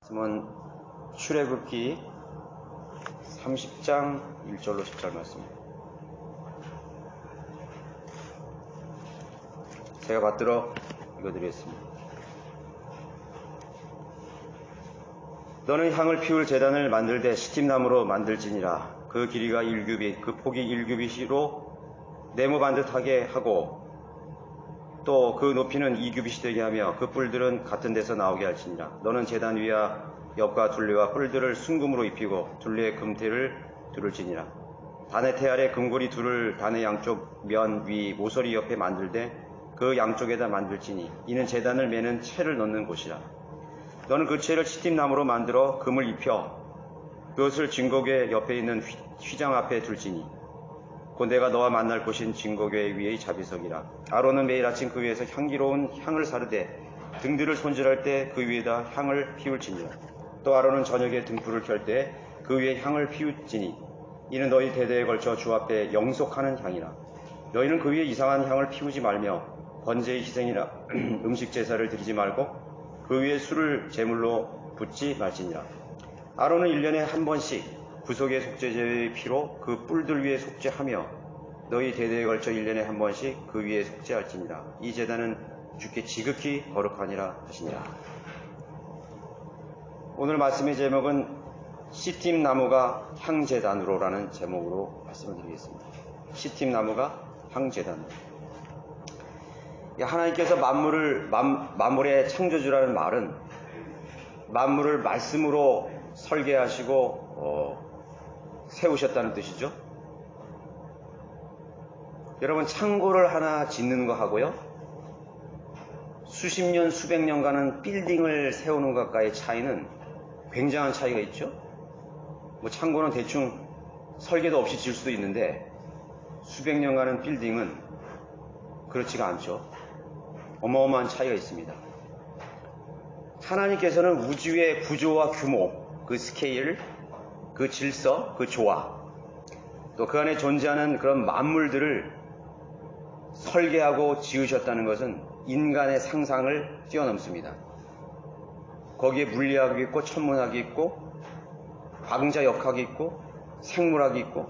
말씀은 출애굽기 30장 1절로 10절 말씀입니다. 제가 받들어 읽어드리겠습니다. 너는 향을 피울 제단을 만들되 시팀나무로 만들지니라. 그 길이가 1규빗, 그 폭이 1규빗이로 네모 반듯하게 하고 또 그 높이는 2규빗이 되게 하며 그 뿔들은 같은 데서 나오게 할지니라. 너는 제단 위와 옆과 둘레와 뿔들을 순금으로 입히고 둘레에 금태를 두를지니라. 단의 태 아래 금고리 둘을 단의 양쪽 면 위 모서리 옆에 만들되 그 양쪽에다 만들지니 이는 제단을 매는 채를 넣는 곳이라. 너는 그 채를 시팀나무로 만들어 금을 입혀 그것을 진고궤 옆에 있는 휘장 앞에 둘지니 곧 내가 너와 만날 곳인 진고궤 위의 자비석이라. 아론은 매일 아침 그 위에서 향기로운 향을 사르되 등들을 손질할 때 그 위에다 향을 피울지니라. 또 아론은 저녁에 등불을 켤 때 그 위에 향을 피울지니 이는 너희 대대에 걸쳐 주 앞에 영속하는 향이라. 너희는 그 위에 이상한 향을 피우지 말며 번제의 희생이라 음식 제사를 드리지 말고 그 위에 술을 제물로 붓지 말지니라. 아론은 1년에 한 번씩 구속의 속죄제의 피로 그 뿔들 위에 속죄하며 너희 대대에 걸쳐 1년에 한 번씩 그 위에 속죄할지니라. 이 제단은 주께 지극히 거룩하니라 하시니라. 오늘 말씀의 제목은 시팀나무가 향제단으로라는 제목으로 말씀을 드리겠습니다. 시팀나무가 향제단으로. 하나님께서 만물의 창조주라는 말은 만물을 말씀으로 설계하시고 세우셨다는 뜻이죠. 여러분, 창고를 하나 짓는 거 하고요, 수십 년, 수백 년간은 빌딩을 세우는 것과의 차이는 굉장한 차이가 있죠. 창고는 대충 설계도 없이 지을 수도 있는데 수백 년간은 빌딩은 그렇지가 않죠. 어마어마한 차이가 있습니다. 하나님께서는 우주의 구조와 규모, 그 스케일, 그 질서, 그 조화, 또 그 안에 존재하는 그런 만물들을 설계하고 지으셨다는 것은 인간의 상상을 뛰어넘습니다. 거기에 물리학이 있고 천문학이 있고 광자역학이 있고 생물학이 있고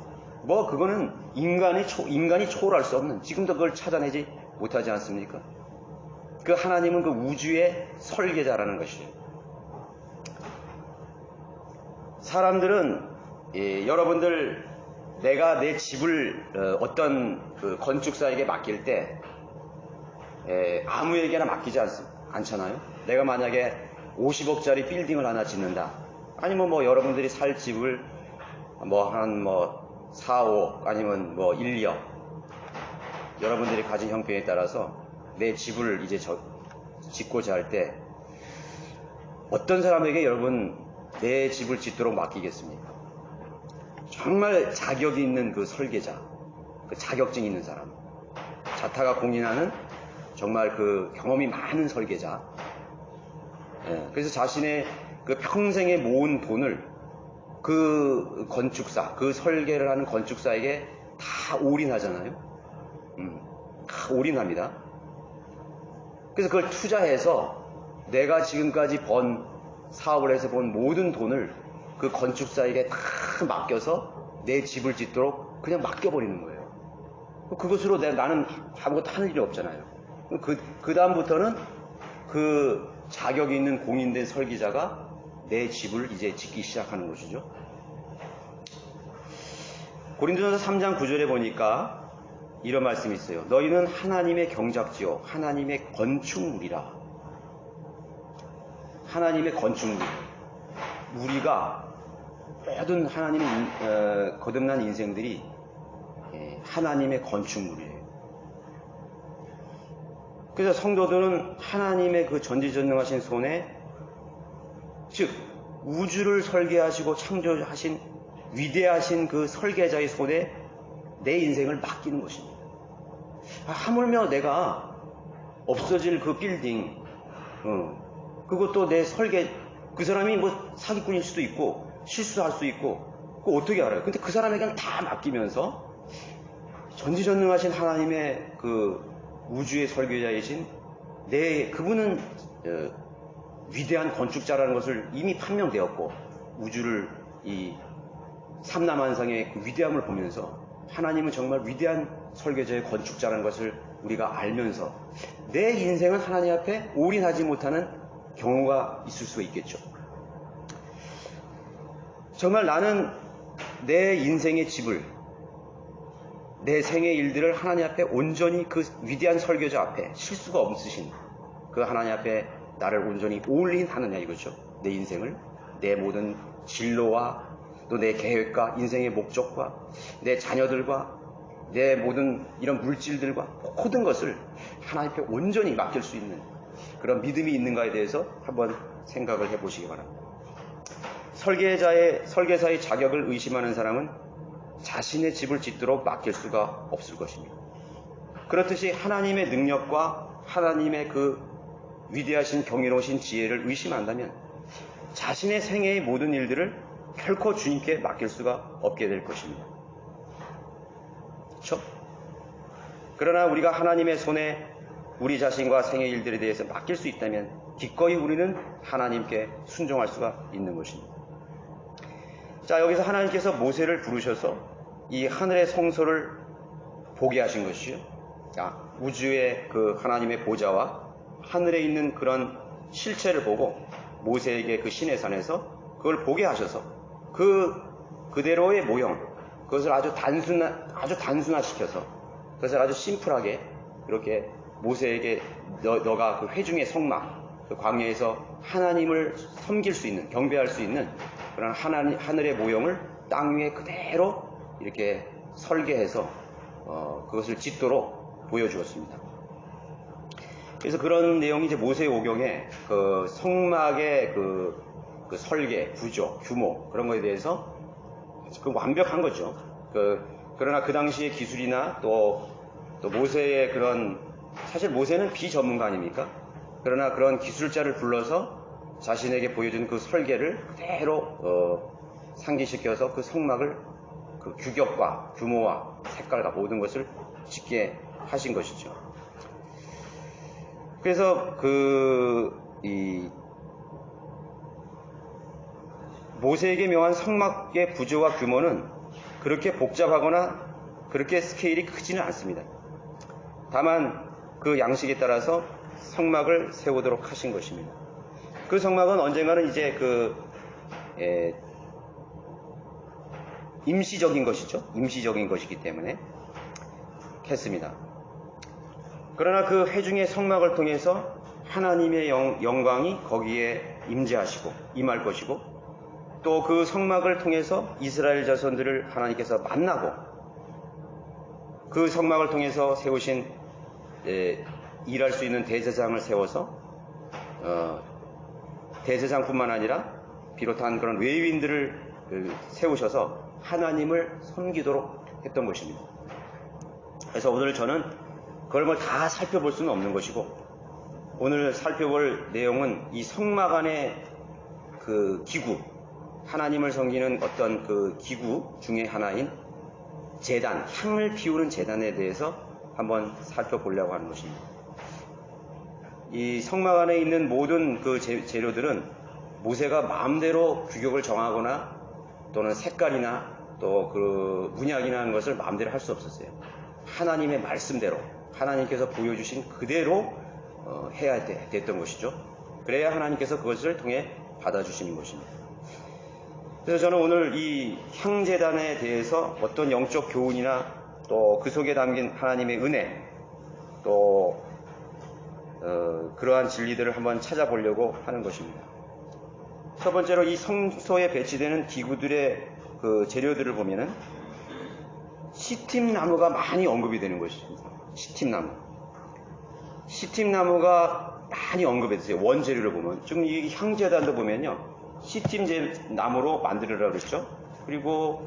그거는 인간이 초월할 수 없는, 지금도 그걸 찾아내지 못하지 않습니까? 그 하나님은 그 우주의 설계자라는 것이죠. 사람들은 여러분들, 내가 내 집을 어떤 그 건축사에게 맡길 때 아무에게나 맡기지 않잖아요. 내가 만약에 50억짜리 빌딩을 하나 짓는다, 아니면 여러분들이 살 집을 한 4, 5 아니면 1, 2억, 여러분들이 가진 형편에 따라서 내 집을 이제 짓고자 할 때 어떤 사람에게 여러분 내 집을 짓도록 맡기겠습니까? 정말 자격이 있는 그 설계자, 그 자격증 있는 사람, 자타가 공인하는 정말 그 경험이 많은 설계자. 그래서 자신의 그 평생에 모은 돈을 그 건축사, 그 설계를 하는 건축사에게 다 올인하잖아요. 다 올인합니다. 그래서 그걸 투자해서 내가 지금까지 사업을 해서 번 모든 돈을 그 건축사에게 다 맡겨서 내 집을 짓도록 그냥 맡겨버리는 거예요. 그것으로 나는 아무것도 하는 일이 없잖아요. 그 다음부터는 그 자격이 있는 공인된 설계자가 내 집을 이제 짓기 시작하는 것이죠. 고린도전서 3장 9절에 보니까 이런 말씀이 있어요. 너희는 하나님의 경작지요 하나님의 건축물이라. 하나님의 건축물. 우리가 모든 하나님의 거듭난 인생들이 하나님의 건축물이에요. 그래서 성도들은 하나님의 그 전지전능하신 손에, 즉 우주를 설계하시고 창조하신 위대하신 그 설계자의 손에 내 인생을 맡기는 것입니다. 하물며 내가 없어질 그 빌딩, 그것도 내 설계, 그 사람이 사기꾼일 수도 있고 실수할 수도 있고 그거 어떻게 알아요? 근데 그 사람에게 다 맡기면서 전지전능하신 하나님의 그 우주의 설계자이신 그분은 위대한 건축자라는 것을 이미 판명되었고, 우주를 이 삼라만상의 그 위대함을 보면서 하나님은 정말 위대한 설계자의 건축자라는 것을 우리가 알면서 내 인생은 하나님 앞에 올인하지 못하는 경우가 있을 수가 있겠죠. 정말 나는 내 인생의 집을, 내 생의 일들을 하나님 앞에 온전히 그 위대한 설계자 앞에 실수가 없으신 그 하나님 앞에 나를 온전히 올인하느냐 이거죠. 내 인생을, 내 모든 진로와 또 내 계획과 인생의 목적과 내 자녀들과 내 모든 이런 물질들과 모든 것을 하나님 앞에 온전히 맡길 수 있는 그런 믿음이 있는가에 대해서 한번 생각을 해보시기 바랍니다. 설계사의 자격을 의심하는 사람은 자신의 집을 짓도록 맡길 수가 없을 것입니다. 그렇듯이 하나님의 능력과 하나님의 그 위대하신 경이로우신 지혜를 의심한다면 자신의 생애의 모든 일들을 결코 주님께 맡길 수가 없게 될 것입니다. 그렇죠? 그러나 우리가 하나님의 손에 우리 자신과 생의 일들에 대해서 맡길 수 있다면 기꺼이 우리는 하나님께 순종할 수가 있는 것입니다. 자, 여기서 하나님께서 모세를 부르셔서 이 하늘의 성소를 보게 하신 것이죠. 우주의 그 하나님의 보좌와 하늘에 있는 그런 실체를 보고 모세에게 그 시내산에서 그걸 보게 하셔서 그대로의 모형, 그것을 아주 단순화시켜서 그것을 아주 심플하게 이렇게 모세에게 너가 그 회중의 성막, 그 광야에서 하나님을 섬길 수 있는, 경배할 수 있는 그런 하늘의 모형을 땅 위에 그대로 이렇게 설계해서 그것을 짓도록 보여주었습니다. 그래서 그런 내용이 이제 모세오경에 그 성막의 그 설계, 구조, 규모 그런 것에 대해서 그 완벽한 거죠. 그러나 그 당시의 기술이나 또 모세의 그런, 사실 모세는 비전문가 아닙니까? 그러나 그런 기술자를 불러서 자신에게 보여준 그 설계를 그대로 상기시켜서 그 성막을 그 규격과 규모와 색깔과 모든 것을 짓게 하신 것이죠. 그래서 이 모세에게 명한 성막의 구조와 규모는 그렇게 복잡하거나 그렇게 스케일이 크지는 않습니다. 다만 그 양식에 따라서 성막을 세우도록 하신 것입니다. 그 성막은 언젠가는 이제 임시적인 것이죠. 임시적인 것이기 때문에 했습니다. 그러나 그 회중의 성막을 통해서 하나님의 영광이 거기에 임재하시고 임할 것이고, 또 그 성막을 통해서 이스라엘 자손들을 하나님께서 만나고, 그 성막을 통해서 세우신 일할 수 있는 대제사장을 세워서 대제사장뿐만 아니라 비롯한 그런 레위인들을 세우셔서 하나님을 섬기도록 했던 것입니다. 그래서 오늘 저는 그걸 다 살펴볼 수는 없는 것이고, 오늘 살펴볼 내용은 이 성막 안의 그 기구, 하나님을 섬기는 어떤 그 기구 중에 하나인 제단, 향을 피우는 제단에 대해서 한번 살펴보려고 하는 것입니다. 이 성막 안에 있는 모든 그 재료들은 모세가 마음대로 규격을 정하거나 또는 색깔이나 또 그 문양이나 하는 것을 마음대로 할 수 없었어요. 하나님의 말씀대로, 하나님께서 보여주신 그대로 해야 됐던 것이죠. 그래야 하나님께서 그것을 통해 받아주시는 것입니다. 그래서 저는 오늘 이 향제단에 대해서 어떤 영적 교훈이나 또 그 속에 담긴 하나님의 은혜, 또 그러한 진리들을 한번 찾아보려고 하는 것입니다. 첫 번째로 이 성소에 배치되는 기구들의 그 재료들을 보면은 시팀나무가 많이 언급이 되는 것입니다. 시팀나무가 많이 언급이 되세요. 원재료를 보면. 지금 이 향제단도 보면요, 시팀나무로 만들으라고 그랬죠. 그리고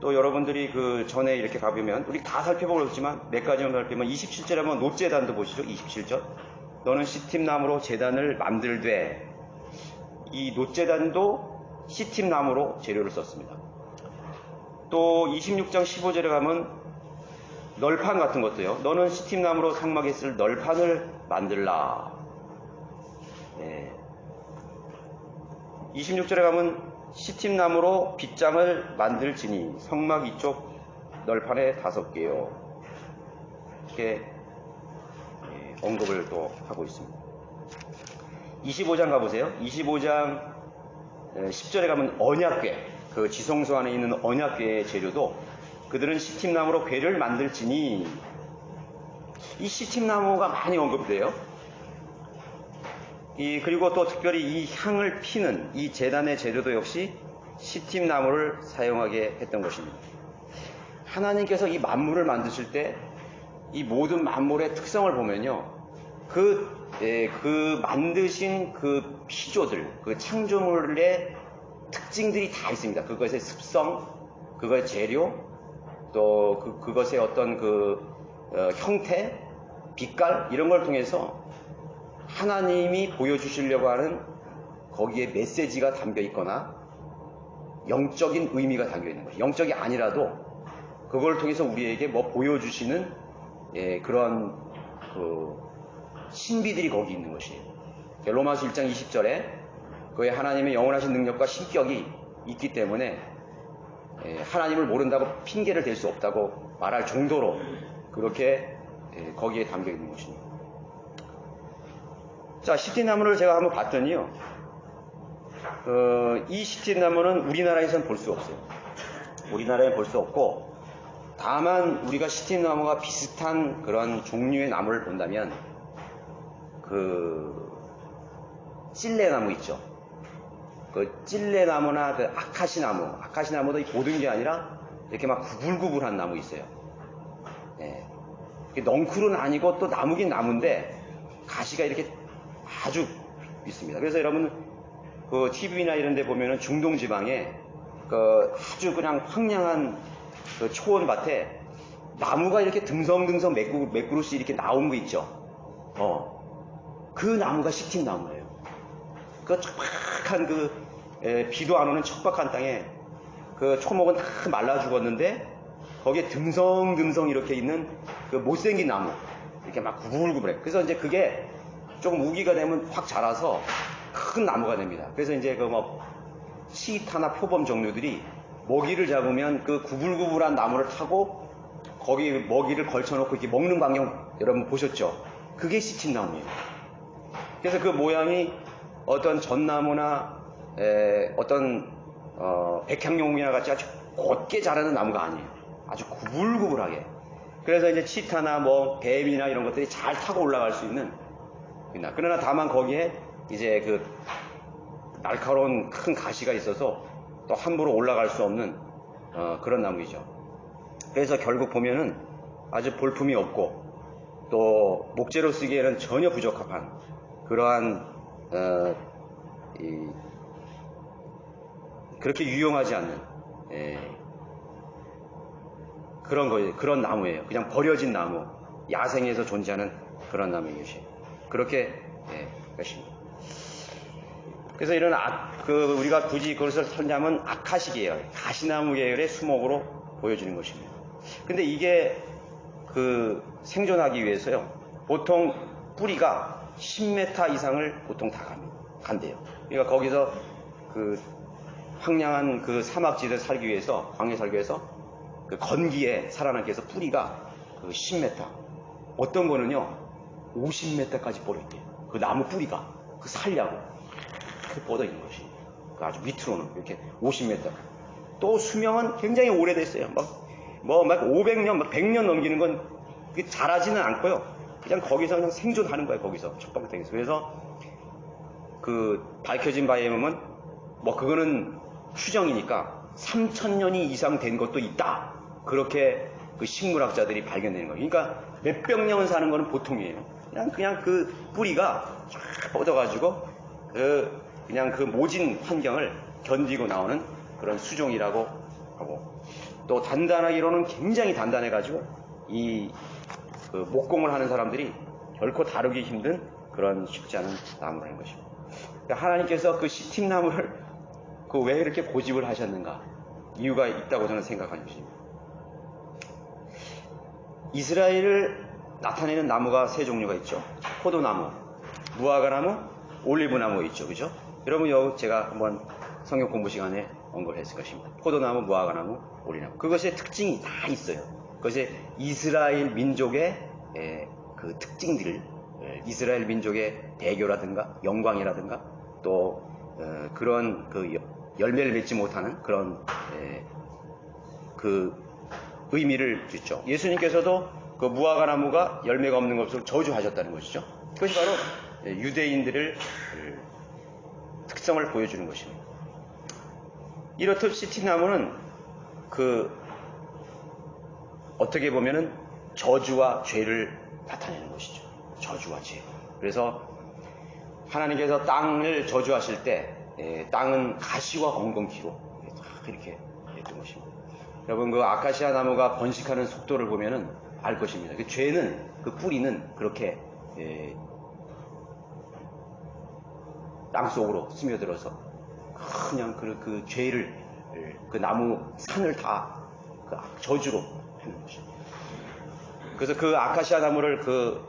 또 여러분들이 그 전에 이렇게 가보면, 우리 다 살펴보고 있지만 몇 가지만 살펴보면 27절에 한번 놋제단도 보시죠. 27절. 너는 시팀나무로 제단을 만들되, 이 놋제단도 시팀나무로 재료를 썼습니다. 또 26장 15절에 가면 널판 같은 것도요. 너는 시팀나무로 성막에 쓸 널판을 만들라. 네. 26절에 가면 시팀나무로 빗장을 만들지니 성막 이쪽 널판에 5개요. 이렇게 언급을 또 하고 있습니다. 25장 가보세요. 25장 10절에 가면 언약궤, 그 지성소 안에 있는 언약궤의 재료도 그들은 시팀나무로 궤를 만들지니, 이 시팀나무가 많이 언급돼요. 그리고 또 특별히 이 향을 피는 이 제단의 재료도 역시 시팀나무를 사용하게 했던 것입니다. 하나님께서 이 만물을 만드실 때 이 모든 만물의 특성을 보면요, 그 만드신 그 피조들, 그 창조물의 특징들이 다 있습니다. 그것의 습성, 그것의 재료, 또 그것의 어떤 형태, 빛깔, 이런 걸 통해서 하나님이 보여주시려고 하는 거기에 메시지가 담겨 있거나 영적인 의미가 담겨 있는 거예요. 영적이 아니라도 그걸 통해서 우리에게 뭐 보여주시는 그런 신비들이 거기 있는 것이에요. 로마서 1장 20절에 그의 하나님의 영원하신 능력과 신격이 있기 때문에 하나님을 모른다고 핑계를 댈 수 없다고 말할 정도로 그렇게 거기에 담겨 있는 것입니다. 자, 시팀나무를 제가 한번 봤더니요, 이 시팀나무는 우리나라에서는 볼 수 없어요. 우리나라에 볼 수 없고, 다만 우리가 시팀나무가 비슷한 그런 종류의 나무를 본다면 찔레나무 있죠. 찔레나무나 아카시나무도 모든 게 아니라 이렇게 막 구불구불한 나무 있어요. 넝쿨은 아니고 또 나무긴 나무인데 가시가 이렇게 아주 있습니다. 그래서 여러분 TV나 이런 데 보면은 중동 지방에 아주 그냥 황량한 초원밭에 나무가 이렇게 듬성듬성 몇 그루씩 이렇게 나온 거 있죠. 그 나무가 시팀나무예요. 그 척박한 비도 안 오는 척박한 땅에 그 초목은 다 말라 죽었는데 거기에 듬성듬성 이렇게 있는 못생긴 나무, 이렇게 막 구불구불해. 그래서 이제 그게 조금 우기가 되면 확 자라서 큰 나무가 됩니다. 그래서 이제 치타나 표범 종류들이 먹이를 잡으면 그 구불구불한 나무를 타고 거기 먹이를 걸쳐놓고 이렇게 먹는 광경 여러분 보셨죠? 그게 시팀나무예요. 그래서 그 모양이 어떤 전나무나 백향용이나 같이 아주 곧게 자라는 나무가 아니에요. 아주 구불구불하게. 그래서 이제 치타나 뱀이나 이런 것들이 잘 타고 올라갈 수 있는. 그러나 다만 거기에 이제 날카로운 큰 가시가 있어서 또 함부로 올라갈 수 없는 그런 나무이죠. 그래서 결국 보면은 아주 볼품이 없고 또 목재로 쓰기에는 전혀 부적합한 그러한 그렇게 유용하지 않는 그런 나무예요. 그냥 버려진 나무, 야생에서 존재하는 그런 나무인 것이 그렇게 것입니다. 그래서 이런 우리가 굳이 그것을 설명하면 아카시 계열, 가시나무 계열의 수목으로 보여지는 것입니다. 근데 이게 생존하기 위해서요, 보통 뿌리가 10m 이상을 보통 다 간대요. 그러니까 거기서 황량한 사막지대에 살기 위해서, 광야에 살기 위해서 건기에 살아남기 위해서 뿌리가 10m, 어떤 거는요 50m까지 뻗어있대요. 그 나무 뿌리가 살려고 이렇게 뻗어 있는 것이 아주 밑으로는 이렇게 50m. 또 수명은 굉장히 오래됐어요. 막 500년, 100년 넘기는 건 자라지는 않고요. 그냥 거기서 그냥 생존하는 거예요. 거기서 척박한 땅에서. 그래서 밝혀진 바에 의하면 그거는 추정이니까 3000년이 이상 된 것도 있다. 그렇게 식물학자들이 발견되는 거예요. 그러니까 몇백 년 사는 거는 보통이에요. 그냥 뿌리가 쫙 뻗어가지고 그냥 모진 환경을 견디고 나오는 그런 수종이라고 하고, 또 단단하기로는 굉장히 단단해가지고 목공을 하는 사람들이 결코 다루기 힘든 그런 쉽지 않은 나무라는 것입니다. 그러니까 하나님께서 시팀나무를 왜 이렇게 고집을 하셨는가? 이유가 있다고 저는 생각하는 것입니다. 이스라엘을 나타내는 나무가 3종류가 있죠. 포도나무, 무화과나무, 올리브나무 있죠. 그죠? 여러분 제가 한번 성경 공부 시간에 언급을 했을 것입니다. 포도나무, 무화과나무, 오리나무. 그것의 특징이 다 있어요. 그것의 이스라엘 민족의 그 특징들, 이스라엘 민족의 대교라든가 영광이라든가 또 그런 그 열매를 맺지 못하는 그런 그 의미를 주죠. 예수님께서도 그 무화과나무가 열매가 없는 것을 저주하셨다는 것이죠. 그것이 바로 유대인들을 특성을 보여주는 것입니다. 이렇듯 시티나무는 그 어떻게 보면은 저주와 죄를 나타내는 것이죠. 저주와 죄. 그래서 하나님께서 땅을 저주하실 때 땅은 가시와 엉겅퀴로 이렇게 했던 것입니다. 여러분 그 아카시아 나무가 번식하는 속도를 보면은 알 것입니다. 그 죄는 그 뿌리는 그렇게 땅 속으로 스며들어서 그냥 그 죄를 그 나무 산을 다 그 저주로 하는 것입니다. 그래서 그 아카시아 나무를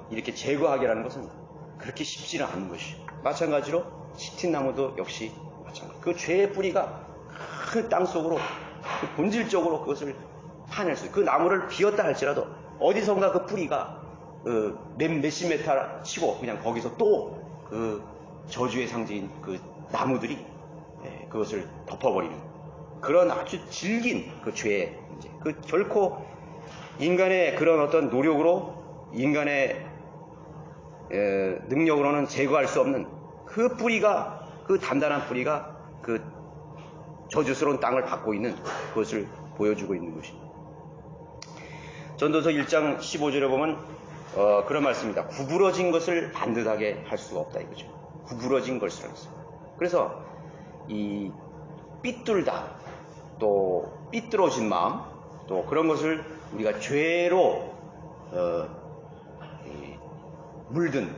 이렇게 제거하기라는 것은 그렇게 쉽지는 않은 것이죠. 마찬가지로 시틴나무도 역시 마찬가지. 그 죄의 뿌리가 그 땅 속으로 본질적으로 그것을 파낼 수 있어요. 그 나무를 비웠다 할지라도 어디선가 그 뿌리가 몇십 메타 치고 그냥 거기서 또 그 저주의 상징인 그 나무들이 그것을 덮어버리는 그런 아주 질긴 그 죄의 문제. 그 결코 인간의 그런 어떤 노력으로 인간의 능력으로는 제거할 수 없는 그 뿌리가 그 단단한 뿌리가 그 저주스러운 땅을 받고 있는 그것을 보여주고 있는 것입니다. 전도서 1장 15절에 보면 그런 말씀입니다. 구부러진 것을 반듯하게 할 수가 없다 이거죠. 구부러진 것을 했어요. 그래서 이 삐뚤다 또 삐뚤어진 마음 또 그런 것을 우리가 죄로 물든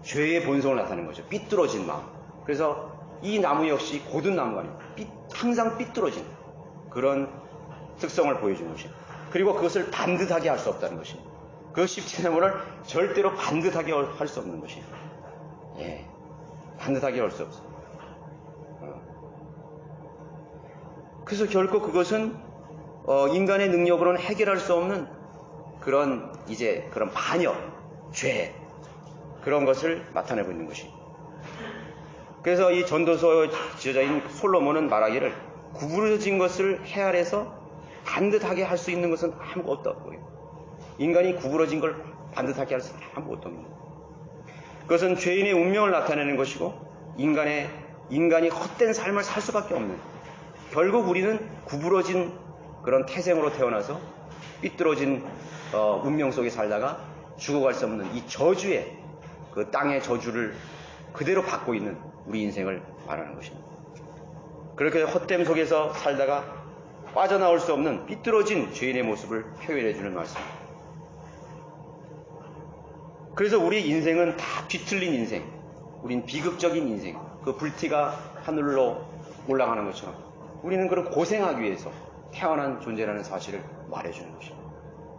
죄의 본성을 나타내는 거죠. 삐뚤어진 마음. 그래서 이 나무 역시 고든 나무가 아니고 항상 삐뚤어진 그런 특성을 보여주는 것입니다. 그리고 그것을 반듯하게 할 수 없다는 것입니다. 그 십지나무를 절대로 반듯하게 할 수 없는 것입니다. 반듯하게 할 수 없어요. 그래서 결코 그것은 인간의 능력으로는 해결할 수 없는 그런 그런 반역, 죄 그런 것을 나타내고 있는 것입니다. 그래서 이 전도서 지저자인 솔로몬은 말하기를 구부러진 것을 헤아려서 반듯하게 할 수 있는 것은 아무것도 없고요. 인간이 구부러진 걸 반듯하게 할 수 있는 아무것도 없는 거예요. 그것은 죄인의 운명을 나타내는 것이고 인간이 헛된 삶을 살 수밖에 없는 결국 우리는 구부러진 그런 태생으로 태어나서 삐뚤어진 운명 속에 살다가 죽어갈 수 없는 이 저주의 그 땅의 저주를 그대로 받고 있는 우리 인생을 말하는 것입니다. 그렇게 헛됨 속에서 살다가 빠져나올 수 없는 삐뚤어진 죄인의 모습을 표현해 주는 말씀입니다. 그래서 우리 인생은 다 뒤틀린 인생, 우린 비극적인 인생, 그 불티가 하늘로 올라가는 것처럼 우리는 그런 고생하기 위해서 태어난 존재라는 사실을 말해주는 것입니다.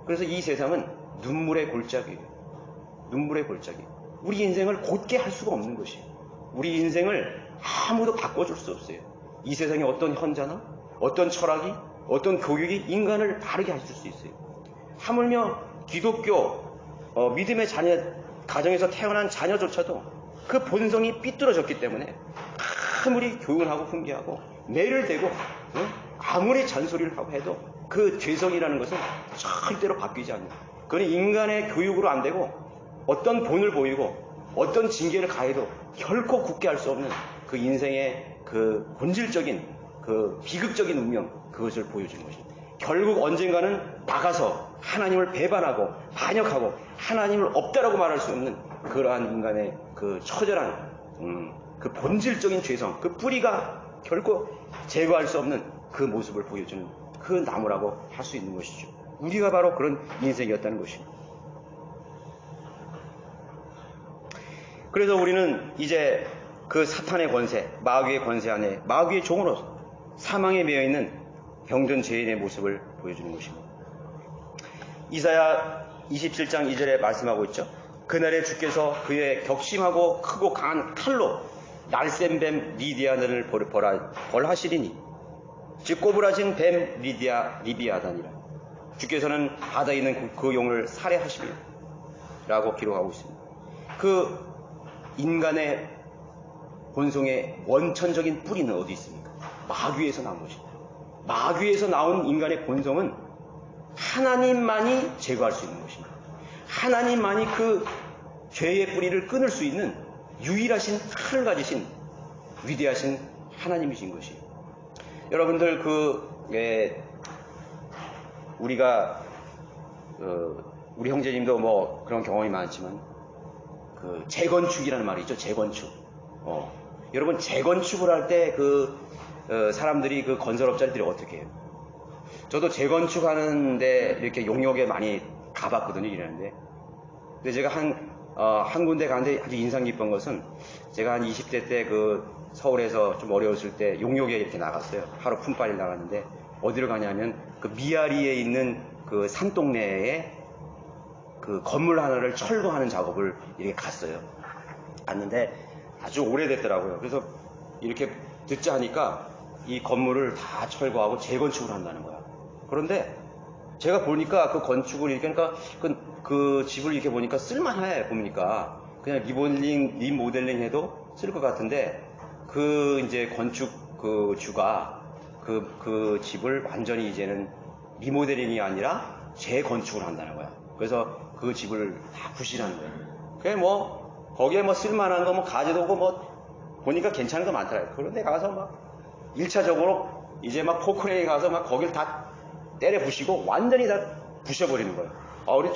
그래서 이 세상은 눈물의 골짜기예요. 눈물의 골짜기. 우리 인생을 곧게 할 수가 없는 것이에요. 우리 인생을 아무도 바꿔줄 수 없어요. 이 세상에 어떤 현자나 어떤 철학이 어떤 교육이 인간을 바르게 해줄 수 있어요. 하물며 기독교 믿음의 자녀 가정에서 태어난 자녀조차도 그 본성이 삐뚤어졌기 때문에 아무리 교훈하고 훈계하고 매를 대고 아무리 잔소리를 하고 해도 그 죄성이라는 것은 절대로 바뀌지 않는다. 그건 인간의 교육으로 안 되고 어떤 본을 보이고 어떤 징계를 가해도 결코 굳게 할 수 없는 그 인생의 그 본질적인 그 비극적인 운명 그것을 보여주는 것입니다. 결국 언젠가는 나가서 하나님을 배반하고 반역하고 하나님을 없다라고 말할 수 없는 그러한 인간의 그 처절한 그 본질적인 죄성 그 뿌리가 결코 제거할 수 없는 그 모습을 보여주는 그 나무라고 할 수 있는 것이죠. 우리가 바로 그런 인생이었다는 것입니다. 그래서 우리는 이제 그 사탄의 권세, 마귀의 권세 안에 마귀의 종으로서 사망에 매여있는 병든 죄인의 모습을 보여주는 것입니다. 이사야 27장 2절에 말씀하고 있죠. 그날에 주께서 그의 격심하고 크고 강한 칼로 날쌘 뱀 리디아단을 벌하시리니 즉 꼬부라진 뱀 리비아단이라 주께서는 바다에 있는 그 용을 살해하시며 라고 기록하고 있습니다. 그 인간의 본성의 원천적인 뿌리는 어디 있습니까? 마귀에서 나온 것입니다. 마귀에서 나온 인간의 본성은 하나님만이 제거할 수 있는 것입니다. 하나님만이 그 죄의 뿌리를 끊을 수 있는 유일하신 칼을 가지신 위대하신 하나님이신 것이에요. 여러분들 우리가 우리 형제님도 뭐 그런 경험이 많지만 그 재건축이라는 말이 있죠. 재건축. 여러분 재건축을 할 때 사람들이 그 건설업자들이 어떻게 해요? 저도 재건축하는데 이렇게 용역에 많이 가봤거든요. 이랬는데 근데 제가 한 군데 가는데 아주 인상 깊은 것은 제가 한 20대 때 서울에서 좀 어려웠을 때 용역에 이렇게 나갔어요. 하루 품빨리 나갔는데 어디를 가냐면 그 미아리에 있는 그 산동네에 그 건물 하나를 철거하는 작업을 이렇게 갔어요. 갔는데 아주 오래됐더라고요. 그래서 이렇게 듣자 하니까 이 건물을 다 철거하고 재건축을 한다는 거야. 그런데 제가 보니까 그 건축을 이렇게 그러니까 그 집을 이렇게 보니까 쓸만해 보니까 그냥 리모델링 해도 쓸 것 같은데 이제 건축 주가 그 집을 완전히 이제는 리모델링이 아니라 재건축을 한다는 거야. 그래서 그 집을 다 부시라는 거야. 그게 거기에 쓸만한 거 가재도 오고 보니까 괜찮은 거 많더라고요. 그런데 가서 1차적으로 이제 포크레인에 가서 거길 다 때려 부시고 완전히 다 부셔버리는 거예요. 우리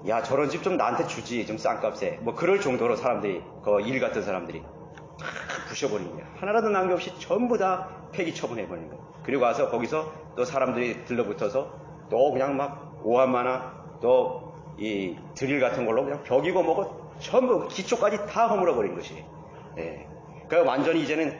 야, 저런 집 좀 나한테 주지, 좀 싼 값에. 그럴 정도로 사람들이, 일 같은 사람들이 다 부셔버린 거예요. 하나라도 남김없이 전부 다 폐기 처분해버린 거예요. 그리고 와서 거기서 또 사람들이 들러붙어서 또 그냥 오한마나 또 이 드릴 같은 걸로 그냥 벽이고 전부 기초까지 다 허물어버린 것이. 예. 그러니까 완전히 이제는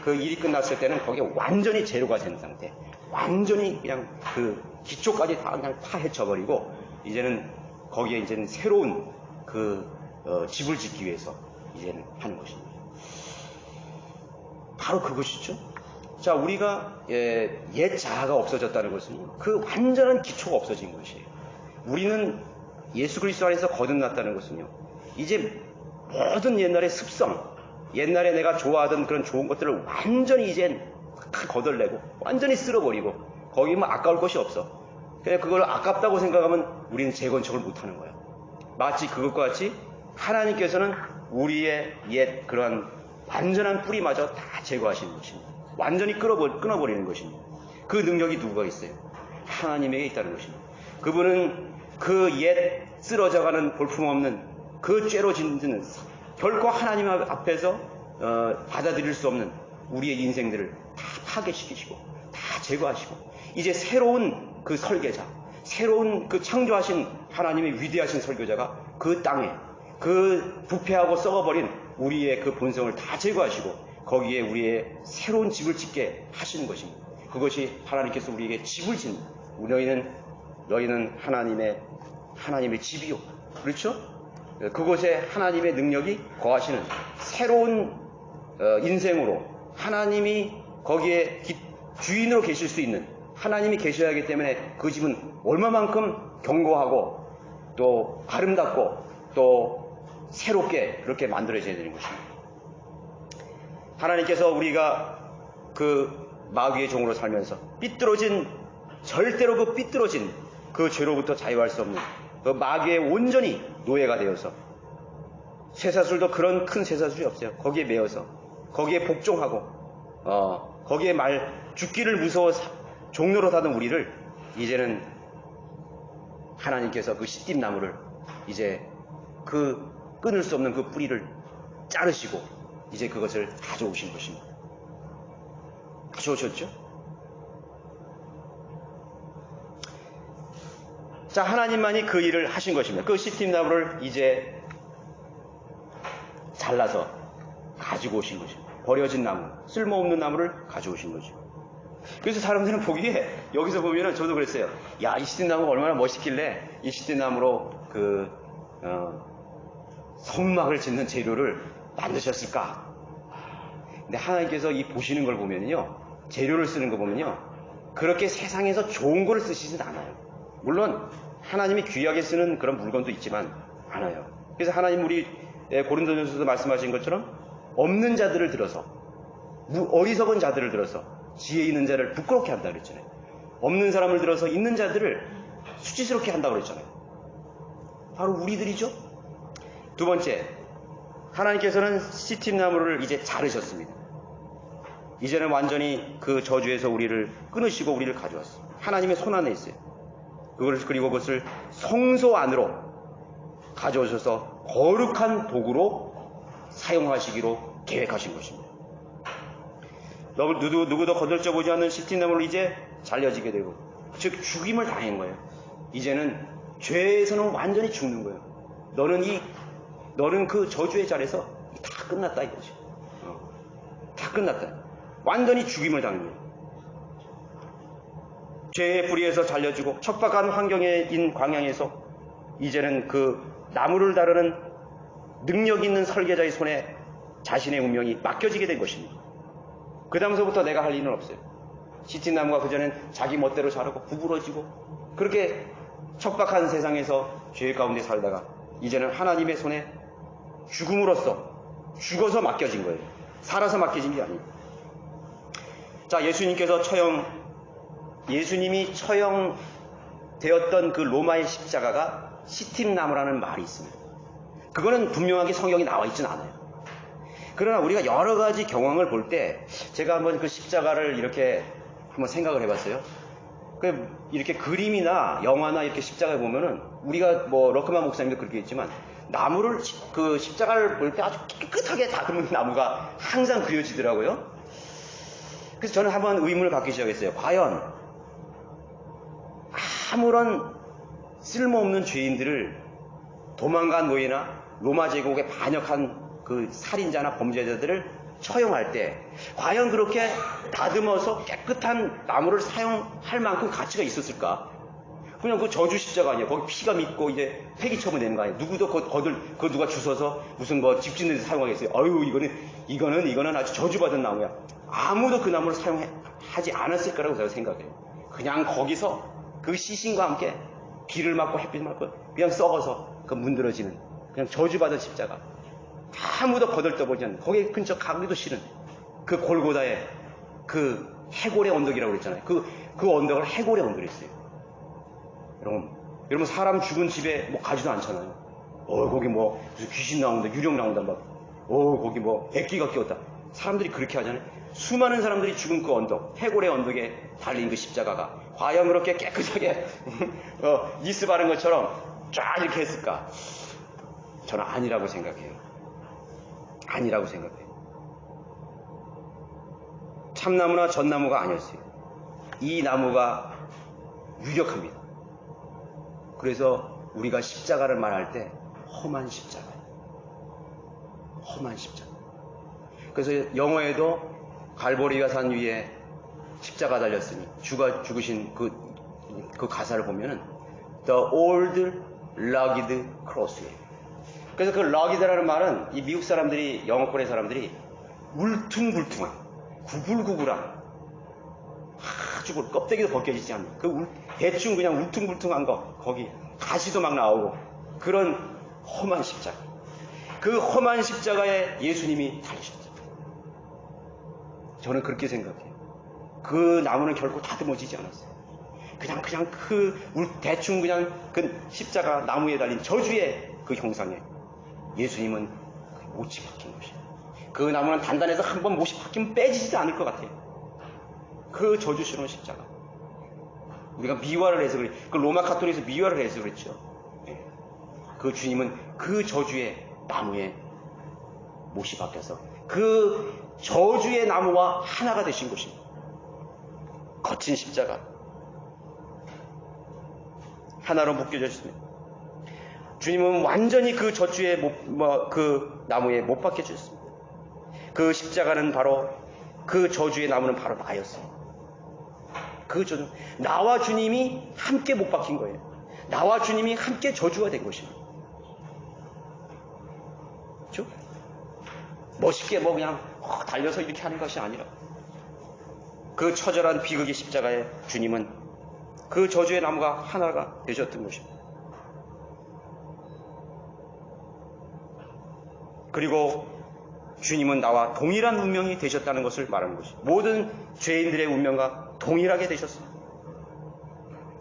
그 일이 끝났을 때는 거기에 완전히 재료가 된 상태. 완전히 그냥 그 기초까지 다 그냥 파헤쳐버리고 이제는 거기에 이제는 새로운 집을 짓기 위해서 이제는 하는 것입니다. 바로 그것이죠. 자, 우리가 옛 자아가 없어졌다는 것은 그 완전한 기초가 없어진 것이에요. 우리는 예수 그리스도 안에서 거듭났다는 것은요. 이제 모든 옛날의 습성, 옛날에 내가 좋아하던 그런 좋은 것들을 완전히 이젠 다 거덜내고 완전히 쓸어버리고 거기 아까울 것이 없어. 그냥 그걸 아깝다고 생각하면 우리는 재건축을 못하는 거예요. 마치 그것과 같이 하나님께서는 우리의 옛 그러한 완전한 뿌리마저 다 제거하시는 것입니다. 완전히 끊어버리는 것입니다. 그 능력이 누가 있어요? 하나님에게 있다는 것입니다. 그분은 그 옛 쓰러져가는 볼품없는 그 죄로 짓는 결코 하나님 앞에서 받아들일 수 없는 우리의 인생들을 다 파괴시키시고 다 제거하시고 이제 새로운 그 설계자, 새로운 그 창조하신 하나님의 위대하신 설교자가 그 땅에 그 부패하고 썩어버린 우리의 그 본성을 다 제거하시고 거기에 우리의 새로운 집을 짓게 하시는 것입니다. 그것이 하나님께서 우리에게 집을 짓는, 너희는 하나님의 집이요. 그렇죠? 그곳에 하나님의 능력이 거하시는 새로운 인생으로 하나님이 거기에 주인으로 계실 수 있는 하나님이 계셔야 하기 때문에 그 집은 얼마만큼 견고하고 또 아름답고 또 새롭게 그렇게 만들어져야 되는 것입니다. 하나님께서 우리가 그 마귀의 종으로 살면서 절대로 그 삐뚤어진 그 죄로부터 자유할 수 없는 그 마귀의 온전히 노예가 되어서 쇠사슬도 그런 큰 쇠사슬이 없어요. 거기에 매여서 거기에 복종하고 거기에 죽기를 무서워 종로로 사던 우리를 이제는 하나님께서 그 시띠나무를 이제 그 끊을 수 없는 그 뿌리를 자르시고 이제 그것을 가져오신 것입니다. 가져오셨죠? 자, 하나님만이 그 일을 하신 것입니다. 그 시띠나무를 이제 잘라서 가지고 오신 것입니다. 버려진 나무, 쓸모없는 나무를 가져오신 거죠. 그래서 사람들은 보기에 여기서 보면은 저도 그랬어요. 야, 이 시띠나무가 얼마나 멋있길래 이 시띠나무로 그 성막을 짓는 재료를 만드셨을까? 근데 하나님께서 이 보시는 걸 보면요, 재료를 쓰는 거 보면요, 그렇게 세상에서 좋은 걸 쓰시진 않아요. 물론 하나님이 귀하게 쓰는 그런 물건도 있지만 않아요. 그래서 하나님 우리 고린도전서도 말씀하신 것처럼 없는 자들을 들어서, 어리석은 자들을 들어서 지혜 있는 자를 부끄럽게 한다 그랬잖아요. 없는 사람을 들어서 있는 자들을 수치스럽게 한다고 그랬잖아요. 바로 우리들이죠. 두 번째, 하나님께서는 시팀 나무를 이제 자르셨습니다. 이제는 완전히 그 저주에서 우리를 끊으시고 우리를 가져왔어요. 하나님의 손 안에 있어요. 그리고 그것을 성소 안으로 가져오셔서 거룩한 도구로 사용하시기로 계획하신 것입니다. 누구도 거들떠 보지 않는 시팀 나무를 이제 잘려지게 되고, 즉 죽임을 당한 거예요. 이제는 죄에서는 완전히 죽는 거예요. 너는 그 저주의 자리에서 다 끝났다 이거지. 다 끝났다. 완전히 죽임을 당한 거예요. 죄의 뿌리에서 잘려주고 척박한 환경인 광야에서 이제는 그 나무를 다루는 능력 있는 설계자의 손에 자신의 운명이 맡겨지게 된 것입니다. 그 다음서부터 내가 할 일은 없어요. 시틴 나무가 그전엔 자기 멋대로 자라고 구부러지고 그렇게 척박한 세상에서 죄 가운데 살다가 이제는 하나님의 손에 죽어서 맡겨진 거예요. 살아서 맡겨진 게 아니에요. 자, 예수님이 처형되었던 그 로마의 십자가가 시팀 나무라는 말이 있습니다. 그거는 분명하게 성경에 나와 있지는 않아요. 그러나 우리가 여러 가지 경황을 볼 때 제가 한번 그 십자가를 이렇게 한번 생각을 해봤어요. 이렇게 그림이나 영화나 이렇게 십자가에 보면은 우리가 뭐 러크만 목사님도 그렇게 했지만 나무를 그 십자가를 볼 때 아주 깨끗하게 다듬은 나무가 항상 그려지더라고요. 그래서 저는 한번 의문을 갖기 시작했어요. 과연 아무런 쓸모없는 죄인들을 도망간 노예나 로마 제국에 반역한 그 살인자나 범죄자들을 처형할 때 과연 그렇게 다듬어서 깨끗한 나무를 사용할 만큼 가치가 있었을까? 그냥 그 저주 십자가 아니에요. 거기 피가 맺고 이제 폐기 처분되는 거 아니에요. 누구도 그거 누가 주워서 무슨 뭐 집 짓는 데 사용하겠어요. 아유, 이거는 아주 저주받은 나무야. 아무도 그 나무를 사용하지 않았을 거라고 제가 생각해요. 그냥 거기서 그 시신과 함께 비를 맞고 햇빛 맞고 그냥 썩어서 그 문드러지는 그냥 저주받은 십자가. 아무도 거들떠보지 않는, 거기 근처 가기도 싫은 그 골고다의 그 해골의 언덕이라고 그랬잖아요. 그 언덕을 해골의 언덕이라고 했어요. 여러분 사람 죽은 집에 뭐 가지도 않잖아요. 거기 뭐 무슨 귀신 나온다, 유령 나온다 막. 거기 뭐 애끼가 끼었다. 사람들이 그렇게 하잖아요. 수많은 사람들이 죽은 그 언덕, 해골의 언덕에 달린 그 십자가가 과연 그렇게 깨끗하게 니스 바른 것처럼 쫙 이렇게 했을까? 저는 아니라고 생각해요. 아니라고 생각해요. 참나무나 전나무가 아니었어요. 이 나무가 유력합니다. 그래서 우리가 십자가를 말할 때 험한 십자가. 험한 십자가. 그래서 영어에도 갈보리가 산 위에 십자가 달렸으니 주가 죽으신 그 가사를 보면은 The Old Rugged Cross예요. 그래서 그 rugged라는 말은 이 미국 사람들이, 영어권의 사람들이 울퉁불퉁한, 구불구불한, 아주 껍데기도 벗겨지지 않는, 대충 그냥 울퉁불퉁한 거, 거기 가시도 막 나오고, 그런 험한 십자가. 그 험한 십자가에 예수님이 달리셨죠. 저는 그렇게 생각해요. 그 나무는 결코 다듬어지지 않았어요. 그냥 대충 그냥 그 십자가 나무에 달린 저주의 그 형상에 예수님은 못이 박힌 것이에요. 그 나무는 단단해서 한번 못이 박히면 빼지지도 않을 것 같아요. 그 저주스러운 십자가. 우리가 미화를 해서 그래. 그 로마 카톨릭에서 미화를 해서 그랬죠. 그 주님은 그 저주의 나무에 못이 박혀서 그 저주의 나무와 하나가 되신 것입니다. 거친 십자가. 하나로 묶여졌습니다. 주님은 완전히 그 저주의 그 나무에 못 박혀 주셨습니다. 그 십자가는 바로, 그 저주의 나무는 바로 나였습니다. 그 저주, 나와 주님이 함께 못 박힌 거예요. 나와 주님이 함께 저주가 된 것입니다. 그렇죠? 멋있게 그냥 달려서 이렇게 하는 것이 아니라 그 처절한 비극의 십자가에 주님은 그 저주의 나무가 하나가 되셨던 것입니다. 그리고 주님은 나와 동일한 운명이 되셨다는 것을 말하는 것입니다. 모든 죄인들의 운명과 동일하게 되셨습니다.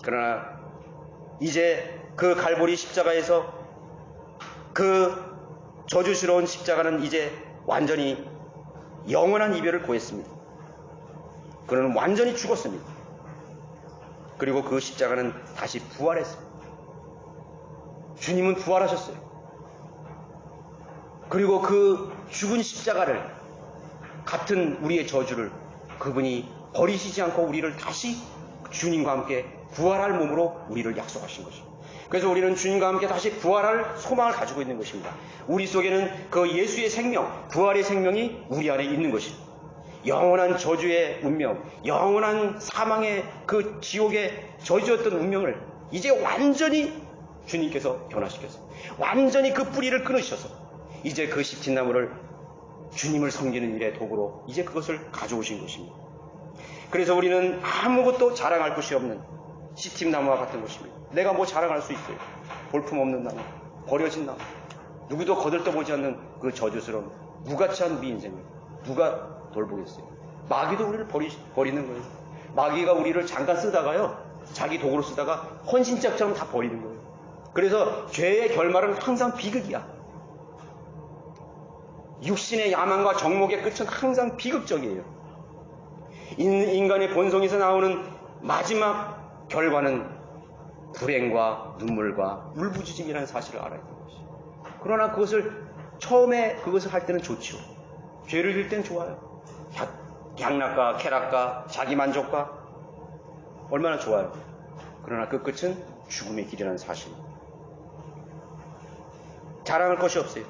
그러나 이제 그 갈보리 십자가에서 그 저주스러운 십자가는 이제 완전히 영원한 이별을 고했습니다. 그는 완전히 죽었습니다. 그리고 그 십자가는 다시 부활했습니다. 주님은 부활하셨어요. 그리고 그 죽은 십자가를, 같은 우리의 저주를 그분이 버리시지 않고 우리를 다시 주님과 함께 부활할 몸으로 우리를 약속하신 것입니다. 그래서 우리는 주님과 함께 다시 부활할 소망을 가지고 있는 것입니다. 우리 속에는 그 예수의 생명, 부활의 생명이 우리 안에 있는 것입니다. 영원한 저주의 운명, 영원한 사망의 그 지옥의 저주였던 운명을 이제 완전히 주님께서 변화시켰어요. 완전히 그 뿌리를 끊으셔서 이제 그 십진나무를 주님을 섬기는 일의 도구로 이제 그것을 가져오신 것입니다. 그래서 우리는 아무것도 자랑할 것이 없는 시팀나무와 같은 것입니다. 내가 뭐 자랑할 수 있어요? 볼품없는 나무, 버려진 나무, 누구도 거들떠보지 않는 그 저주스러운 무가치한 우리 인생을 누가 돌보겠어요? 마귀도 우리를 버리는 거예요. 마귀가 우리를 잠깐 쓰다가요, 자기 도구로 쓰다가 헌신짝처럼 다 버리는 거예요. 그래서 죄의 결말은 항상 비극이야. 육신의 야망과 정목의 끝은 항상 비극적이에요. 인간의 본성에서 나오는 마지막 결과는 불행과 눈물과 울부짖음이라는 사실을 알아야 되는 것이죠. 그러나 그것을 처음에 그것을 할 때는 좋죠. 죄를 질 때는 좋아요. 향락과 쾌락과 자기만족과 얼마나 좋아요. 그러나 그 끝은 죽음의 길이라는 사실. 자랑할 것이 없어요.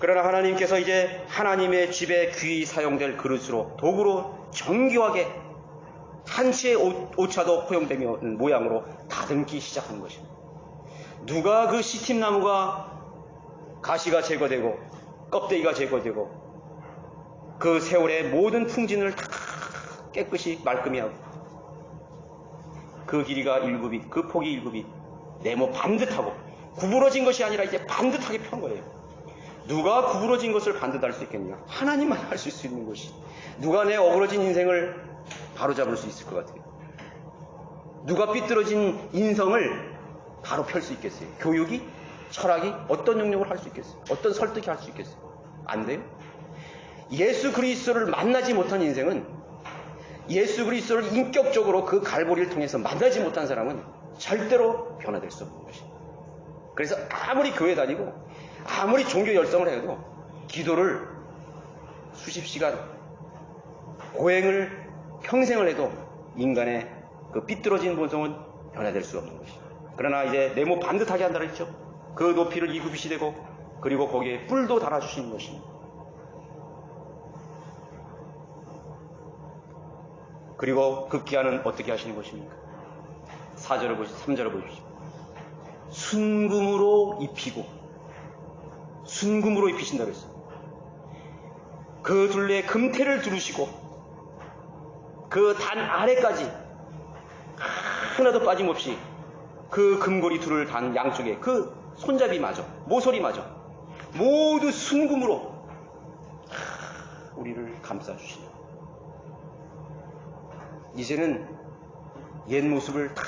그러나 하나님께서 이제 하나님의 집에 귀히 사용될 그릇으로, 도구로 정교하게 한치의 오차도 허용되며 모양으로 다듬기 시작한 것입니다. 누가 그 시팀나무가 가시가 제거되고 껍데기가 제거되고 그 세월의 모든 풍진을 다 깨끗이 말끔히 하고 그 길이가 1규빗, 그 폭이 1규빗, 네모 반듯하고 구부러진 것이 아니라 이제 반듯하게 편 거예요. 누가 구부러진 것을 반듯할 수 있겠냐? 하나님만 하실 수 있는 것이. 누가 내 어그러진 인생을 바로잡을 수 있을 것 같아요? 누가 삐뚤어진 인성을 바로 펼 수 있겠어요? 교육이? 철학이? 어떤 능력을 할 수 있겠어요? 어떤 설득이 할 수 있겠어요? 안 돼요? 예수 그리스도를 만나지 못한 인생은, 예수 그리스도를 인격적으로 그 갈보리를 통해서 만나지 못한 사람은 절대로 변화될 수 없는 것입니다. 그래서 아무리 교회 다니고 아무리 종교 열성을 해도 기도를 수십 시간, 고행을 평생을 해도 인간의 그 삐뚤어진 본성은 변화될 수 없는 것입니다. 그러나 이제 네모 반듯하게 한다 그랬죠. 그 높이를 2규빗이 되고 그리고 거기에 뿔도 달아주시는 것입니다. 그리고 급기야는 어떻게 하시는 것입니까? 4절을 보시죠. 3절을 보십시오. 순금으로 입히고, 순금으로 입히신다고 했어요. 그 둘레에 금태를 두르시고 그 단 아래까지 하나도 빠짐없이 그 금고리 둘을 단 양쪽에 그 손잡이마저, 모서리마저 모두 순금으로 우리를 감싸주시네. 이제는 옛 모습을 다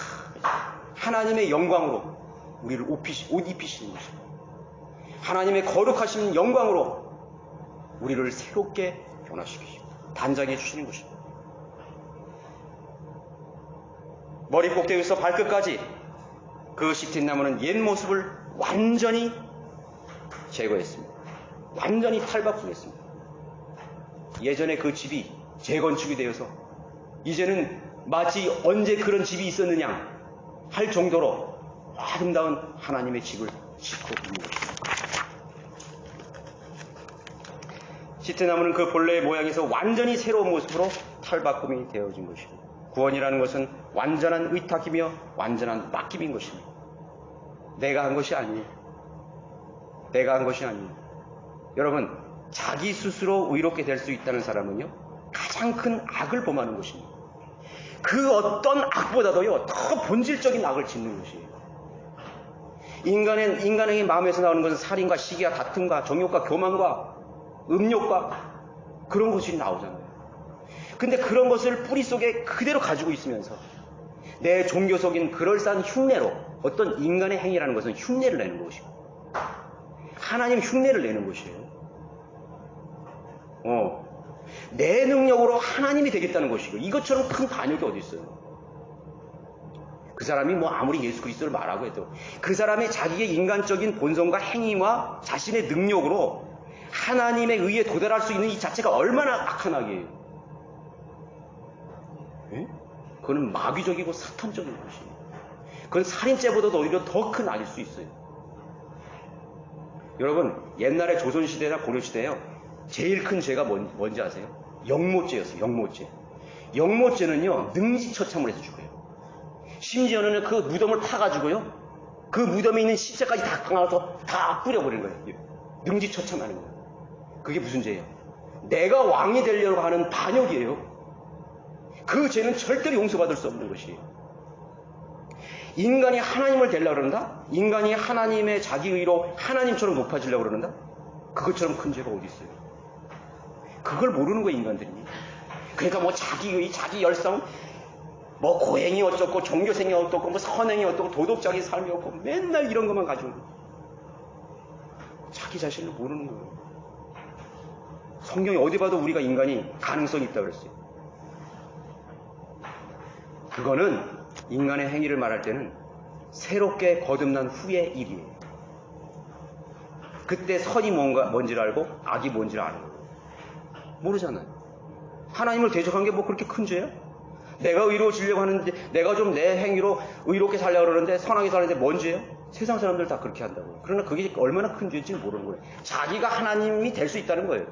하나님의 영광으로 우리를 옷 입히시는 것입니다. 하나님의 거룩하신 영광으로 우리를 새롭게 변화시키시고 단장해 주시는 것입니다. 머리 꼭대기에서 발끝까지 그 시틴나무는 옛 모습을 완전히 제거했습니다. 완전히 탈바꿈했습니다. 예전에 그 집이 재건축이 되어서 이제는 마치 언제 그런 집이 있었느냐 할 정도로 아름다운 하나님의 집을 짓고 있는 것입니다. 시트나무는 그 본래의 모양에서 완전히 새로운 모습으로 탈바꿈이 되어진 것입니다. 구원이라는 것은 완전한 의탁이며 완전한 맡김인 것입니다. 내가 한 것이 아니에요. 내가 한 것이 아니에요. 여러분, 자기 스스로 의롭게 될 수 있다는 사람은요, 가장 큰 악을 범하는 것입니다. 그 어떤 악보다도요, 더 본질적인 악을 짓는 것이에요. 인간의 마음에서 나오는 것은 살인과 시기와 다툼과 정욕과 교만과 음욕과 그런 것이 나오잖아요. 근데 그런 것을 뿌리 속에 그대로 가지고 있으면서 내 종교 속인 그럴싸한 흉내로, 어떤 인간의 행위라는 것은 흉내를 내는 것이고 하나님 흉내를 내는 것이에요. 내 능력으로 하나님이 되겠다는 것이고, 이것처럼 큰 반역이 어디 있어요? 그 사람이 뭐 아무리 예수 그리스도를 말하고 해도 그 사람의 자기의 인간적인 본성과 행위와 자신의 능력으로 하나님의 의에 도달할 수 있는 이 자체가 얼마나 악한 악이에요. 예? 그건 마귀적이고 사탄적인 것이에요. 그건 살인죄보다도 오히려 더 큰 악일 수 있어요. 여러분, 옛날에 조선시대나 고려시대에요, 제일 큰 죄가 뭔지 아세요? 영모죄였어요. 영모죄. 영모죄는요, 능지처참을 해서 죽어요. 심지어는 그 무덤을 파가지고요, 그 무덤에 있는 십자까지 다 강화해서 다 뿌려버리는 거예요. 능지처참하는 거예요. 그게 무슨 죄예요? 내가 왕이 되려고 하는 반역이에요. 그 죄는 절대로 용서받을 수 없는 것이에요. 인간이 하나님을 되려고 그런다? 인간이 하나님의 자기 의로 하나님처럼 높아지려고 그러는다? 그것처럼 큰 죄가 어디 있어요? 그걸 모르는 거예요, 인간들이. 그러니까 뭐 자기의, 자기 열성, 뭐 고행이 어쩌고, 종교생이 어떻고, 뭐 선행이 어떻고, 도덕적인 삶이 없고, 맨날 이런 것만 가지고 자기 자신을 모르는 거예요. 성경에 어디 봐도 우리가 인간이 가능성이 있다고 그랬어요. 그거는 인간의 행위를 말할 때는 새롭게 거듭난 후의 일이에요. 그때 선이 뭔지를 알고 악이 뭔지를 아는 거예요. 모르잖아요. 하나님을 대적한 게 뭐 그렇게 큰 죄예요? 내가 의로워지려고 하는데, 내가 좀 내 행위로 의롭게 살려고 그러는데, 선하게 살는데 뭔 죄예요? 세상 사람들 다 그렇게 한다고요. 그러나 그게 얼마나 큰 죄인지 모르는 거예요. 자기가 하나님이 될 수 있다는 거예요.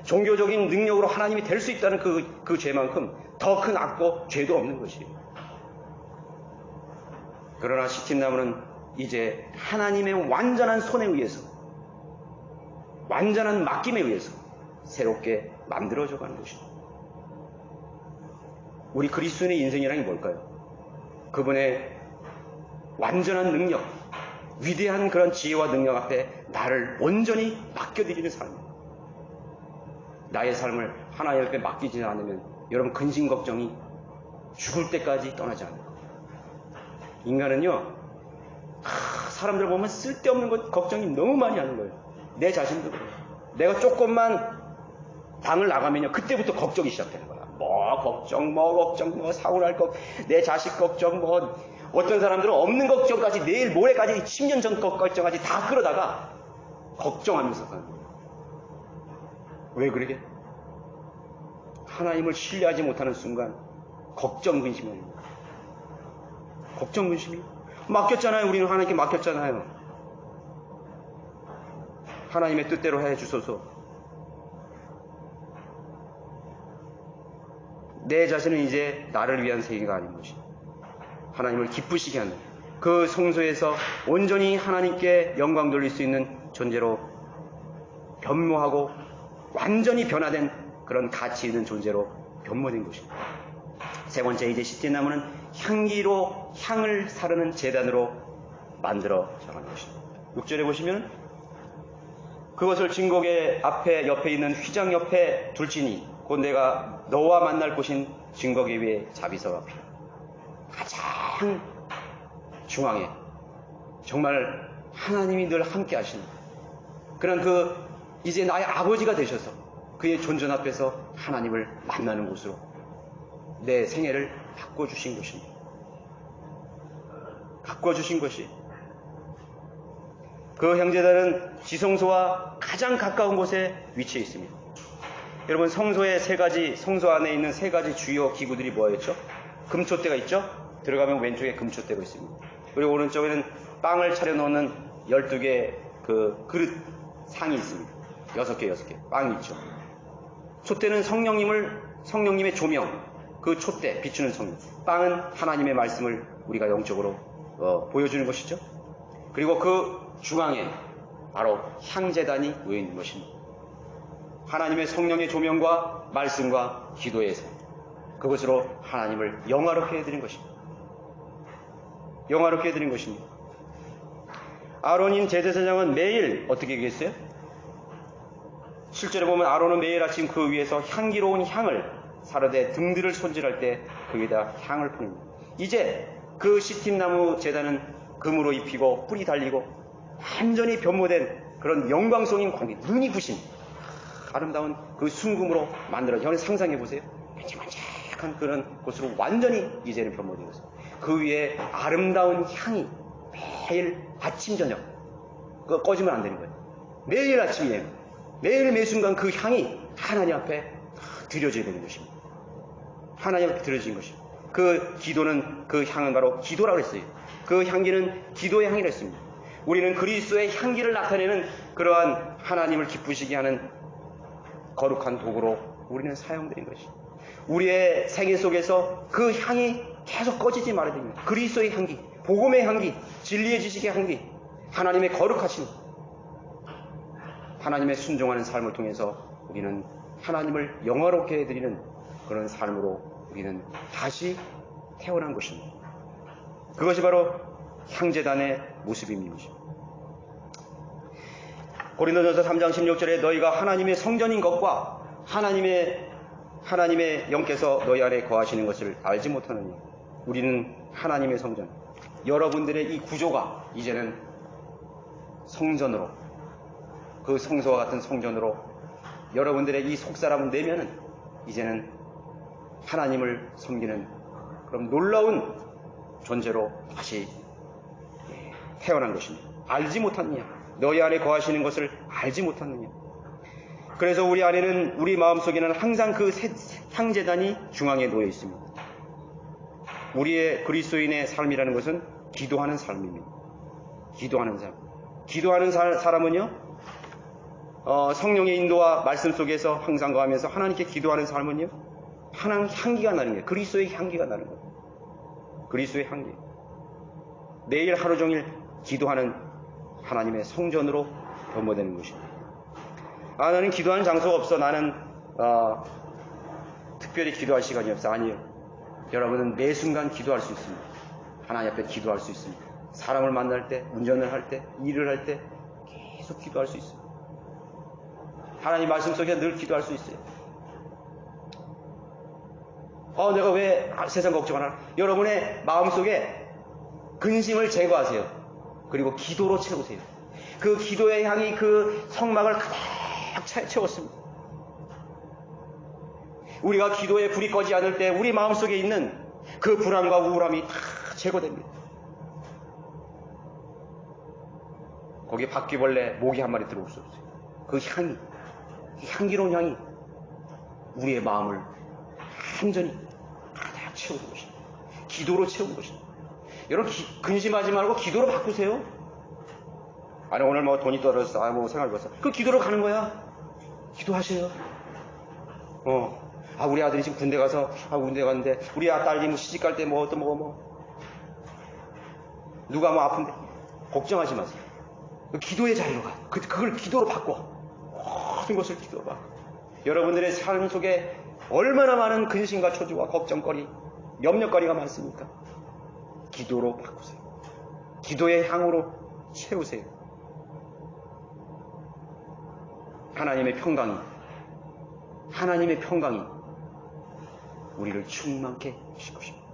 종교적인 능력으로 하나님이 될 수 있다는 그 죄만큼 더 큰 악도 죄도 없는 것이에요. 그러나 시팀나무는 이제 하나님의 완전한 손에 의해서, 완전한 맡김에 의해서 새롭게 만들어져 가는 것입니다. 우리 그리스도인의 인생이란 게 뭘까요? 그분의 완전한 능력, 위대한 그런 지혜와 능력 앞에 나를 온전히 맡겨드리는 삶입니다. 나의 삶을 하나님 앞에 맡기지 않으면 여러분 근심 걱정이 죽을 때까지 떠나지 않을 겁니다. 인간은요, 사람들 보면 쓸데없는 것 걱정이 너무 많이 하는 거예요. 내 자신도 그래요. 내가 조금만 방을 나가면요, 그때부터 걱정이 시작되는 거야. 뭐 걱정, 사고 날 것, 내 자식 걱정, 뭐 어떤 사람들은 없는 걱정까지, 내일 모레까지 10년 전 걱정까지 다 끌어다가 걱정하면서 사는 거예요. 왜 그러게? 하나님을 신뢰하지 못하는 순간 걱정 근심이 오는 거예요. 걱정 근심이 맡겼잖아요. 우리는 하나님께 맡겼잖아요. 하나님의 뜻대로 해 주소서. 내 자신은 이제 나를 위한 세계가 아닌 것이, 하나님을 기쁘시게 하는 그 성소에서 온전히 하나님께 영광 돌릴 수 있는 존재로 변모하고 완전히 변화된 그런 가치 있는 존재로 변모된 것입니다. 세 번째, 이제 시티나무는 향기로 향을 사르는 제단으로 만들어져 가는 것입니다. 6절에 보시면 그것을 진곡의 앞에 옆에 있는 휘장 옆에 둘지니 곧 내가 너와 만날 곳인 증거기 위에 자비석 앞에, 가장 중앙에 정말 하나님이 늘 함께 하시는 그런 이제 나의 아버지가 되셔서 그의 존전 앞에서 하나님을 만나는 곳으로 내 생애를 바꿔주신 것입니다. 바꿔주신 것이, 그 형제들은 지성소와 가장 가까운 곳에 위치해 있습니다. 여러분, 성소의 성소 안에 있는 세 가지 주요 기구들이 뭐였죠? 금초대가 있죠? 들어가면 왼쪽에 금초대가 있습니다. 그리고 오른쪽에는 빵을 차려놓는 12개 그 그릇 상이 있습니다. 6개 빵이 있죠. 촛대는 성령님의 조명, 그 촛대 비추는 성령. 빵은 하나님의 말씀을 우리가 영적으로 보여주는 것이죠. 그리고 그 중앙에 바로 향제단이 놓여 있는 것입니다. 하나님의 성령의 조명과 말씀과 기도에서 그것으로 하나님을 영화롭게 해드린 것입니다. 영화롭게 해드린 것입니다. 아론인 대제사장은 매일 어떻게 얘기했어요? 실제로 보면 아론은 매일 아침 그 위에서 향기로운 향을 사르되 등들을 손질할 때 그 위에다 향을 풉니다. 이제 그 시팀나무 제단은 금으로 입히고 뿔이 달리고 완전히 변모된 그런 영광성인 광기, 눈이 부신 아름다운 그 순금으로 만들어진, 여러분 상상해 보세요. 반짝반짝한 그런 곳으로 완전히 이제는 변모된 것입니다. 그 위에 아름다운 향이 매일 아침 저녁 그거 꺼지면 안 되는 거예요. 매일 아침이에요. 매일 매 순간 그 향이 하나님 앞에 드려져야 되는 것입니다. 하나님 앞에 드려진 것입니다. 그 기도는, 그 향은 바로 기도라고 했어요. 그 향기는 기도의 향이라 했습니다. 우리는 그리스도의 향기를 나타내는 그러한 하나님을 기쁘시게 하는 거룩한 도구로 우리는 사용되는 것입니다. 우리의 생애 속에서 그 향이 계속 꺼지지 말아야 됩니다. 그리스도의 향기, 복음의 향기, 진리의 지식의 향기, 하나님의 거룩하심, 하나님의 순종하는 삶을 통해서 우리는 하나님을 영화롭게 해드리는 그런 삶으로 우리는 다시 태어난 것입니다. 그것이 바로 향제단의 모습입니다. 고린도전서 3장 16절에 너희가 하나님의 성전인 것과 하나님의 영께서 너희 안에 거하시는 것을 알지 못하느냐. 우리는 하나님의 성전. 여러분들의 이 구조가 이제는 성전으로, 그 성소와 같은 성전으로 여러분들의 이 속사람 내면은 이제는 하나님을 섬기는 그런 놀라운 존재로 다시 태어난 것입니다. 알지 못하느냐. 너희 안에 거하시는 것을 알지 못하느냐. 그래서 우리 안에는, 우리 마음속에는 항상 그 향제단이 중앙에 놓여 있습니다. 우리의 그리스도인의 삶이라는 것은 기도하는 삶입니다. 기도하는 삶. 기도하는 사람은요, 성령의 인도와 말씀 속에서 항상 거하면서 하나님께 기도하는 삶은요, 하나님 향기가 나는 거예요. 그리스도의 향기가 나는 거예요. 그리스도의 향기. 매일 하루 종일 기도하는 하나님의 성전으로 변모되는 것입니다. 나는 기도하는 장소가 없어. 나는 특별히 기도할 시간이 없어. 아니에요. 여러분은 매 순간 기도할 수 있습니다. 하나님 앞에 기도할 수 있습니다. 사람을 만날 때, 운전을 할 때, 일을 할 때 계속 기도할 수 있어요. 하나님 말씀 속에 늘 기도할 수 있어요. 내가 왜 세상 걱정 안 하나? 여러분의 마음속에 근심을 제거하세요. 그리고 기도로 채우세요. 그 기도의 향이 그 성막을 가득 채웠습니다. 우리가 기도에 불이 꺼지 않을 때 우리 마음속에 있는 그 불안과 우울함이 다 제거됩니다. 거기에 바퀴벌레, 모기 한 마리 들어올 수 없어요. 그 향이, 향기로운 향이 우리의 마음을 완전히 가득 채우는 것입니다. 기도로 채우는 것입니다. 여러분, 근심하지 말고 기도로 바꾸세요. 아니, 오늘 뭐 돈이 떨어졌어. 뭐 생활 벌었어. 그 기도로 가는 거야. 기도하세요. 우리 아들이 지금 군대 가서, 군대 갔는데, 우리 딸이 뭐 시집 갈 때 뭐 누가 뭐 아픈데. 걱정하지 마세요. 기도의 자리로 가. 그걸 기도로 바꿔. 모든 것을 기도로 바꿔. 여러분들의 삶 속에 얼마나 많은 근심과 초조와 걱정거리, 염려거리가 많습니까? 기도로 바꾸세요. 기도의 향으로 채우세요. 하나님의 평강이 우리를 충만케 하실 것입니다.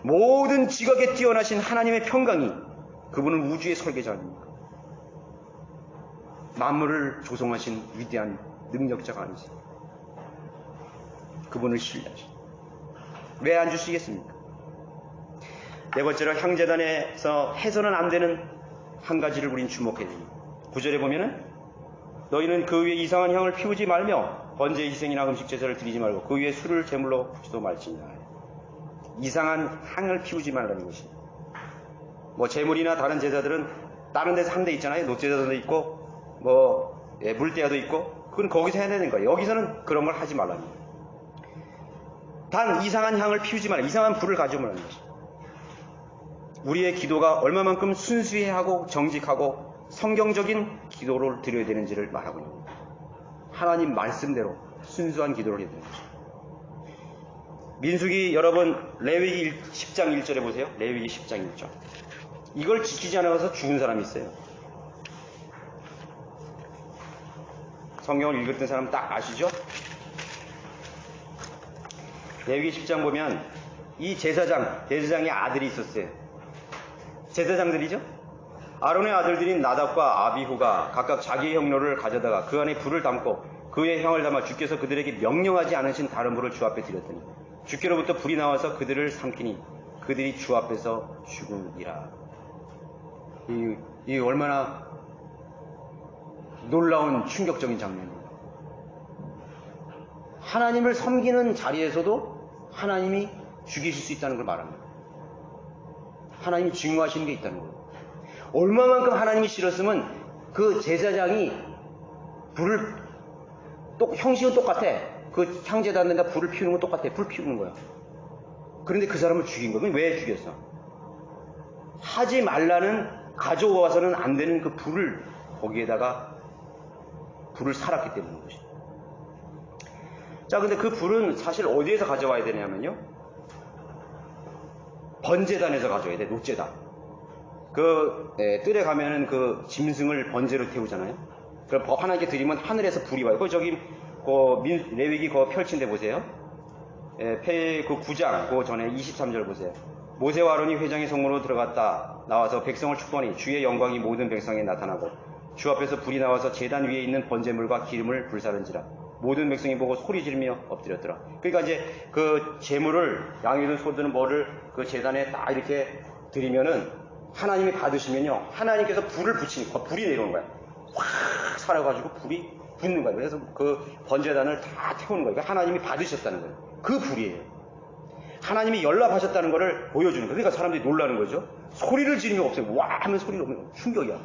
모든 지각에 뛰어나신 하나님의 평강이, 그분은 우주의 설계자 아닙니까? 만물을 조성하신 위대한 능력자가 아니세요? 그분을 신뢰하시죠. 왜 안 주시겠습니까? 네 번째로 향제단에서 해서는 안 되는 한 가지를 우린 주목해야 됩니다. 9절에 보면은 너희는 그 위에 이상한 향을 피우지 말며 번제 희생이나 음식 제사를 드리지 말고 그 위에 술을 제물로 주도 말지니라. 이상한 향을 피우지 말라는 것입니다. 뭐 제물이나 다른 제사들은 다른 데서 한 데 있잖아요. 노제사도 있고 물대야도 있고, 그건 거기서 해야 되는 거예요. 여기서는 그런 걸 하지 말라는 거예요. 단 이상한 향을 피우지 말라. 이상한 불을 가지고 말라는 것입니다. 우리의 기도가 얼마만큼 순수해야 하고 정직하고 성경적인 기도를 드려야 되는지를 말하고 있는 겁니다. 하나님 말씀대로 순수한 기도를 해야 되는 거죠. 민수기 여러분 레위기 10장 1절에 보세요. 레위기 10장 1절. 이걸 지키지 않아서 죽은 사람이 있어요. 성경을 읽었던 사람 딱 아시죠? 레위기 10장 보면 이 제사장의 아들이 있었어요. 제사장들이죠? 아론의 아들들인 나답과 아비후가 각각 자기의 형로를 가져다가 그 안에 불을 담고 그의 향을 담아 주께서 그들에게 명령하지 않으신 다른 불을 주 앞에 드렸더니 주께로부터 불이 나와서 그들을 삼키니 그들이 주 앞에서 죽으니라. 이 얼마나 놀라운 충격적인 장면이에요. 하나님을 섬기는 자리에서도 하나님이 죽이실 수 있다는 걸 말합니다. 하나님이 증오하시는 게 있다는 거예요. 얼마만큼 하나님이 싫었으면 그 제사장이 불을 형식은 똑같아. 그 향제단에다 불을 피우는 건 똑같아. 불 피우는 거야. 그런데 그 사람을 죽인 거면 왜 죽였어? 하지 말라는 가져와서는 안 되는 그 불을 거기에다가 불을 살았기 때문인 것이죠. 자, 근데 그 불은 사실 어디에서 가져와야 되냐면요. 번제단에서 가져와야 돼. 노제단. 뜰에 가면은 그 짐승을 번제로 태우잖아요. 그럼 하나님께 드리면 하늘에서 불이 와요. 저기 레위기 펼친 데 보세요. 그 9장 그 전에 23절 보세요. 모세와 아론이 회장의 성문으로 들어갔다 나와서 백성을 축복하니 주의 영광이 모든 백성에 나타나고 주 앞에서 불이 나와서 제단 위에 있는 번제물과 기름을 불사른지라 모든 백성이 보고 소리 지르며 엎드렸더라. 그러니까 이제 그 제물을 양이든 소든 뭐를 그 제단에 딱 이렇게 드리면은 하나님이 받으시면요 하나님께서 불을 붙이니까 불이 내려오는 거야. 확 살아가지고 불이 붙는 거예요. 그래서 그 번제단을 다 태우는 거예요. 그러니까 하나님이 받으셨다는 거예요. 그 불이에요. 하나님이 연락하셨다는 것을 보여주는 거예요. 그러니까 사람들이 놀라는 거죠. 소리를 지르면 없어요. 와 하면 소리가 오면 충격이야.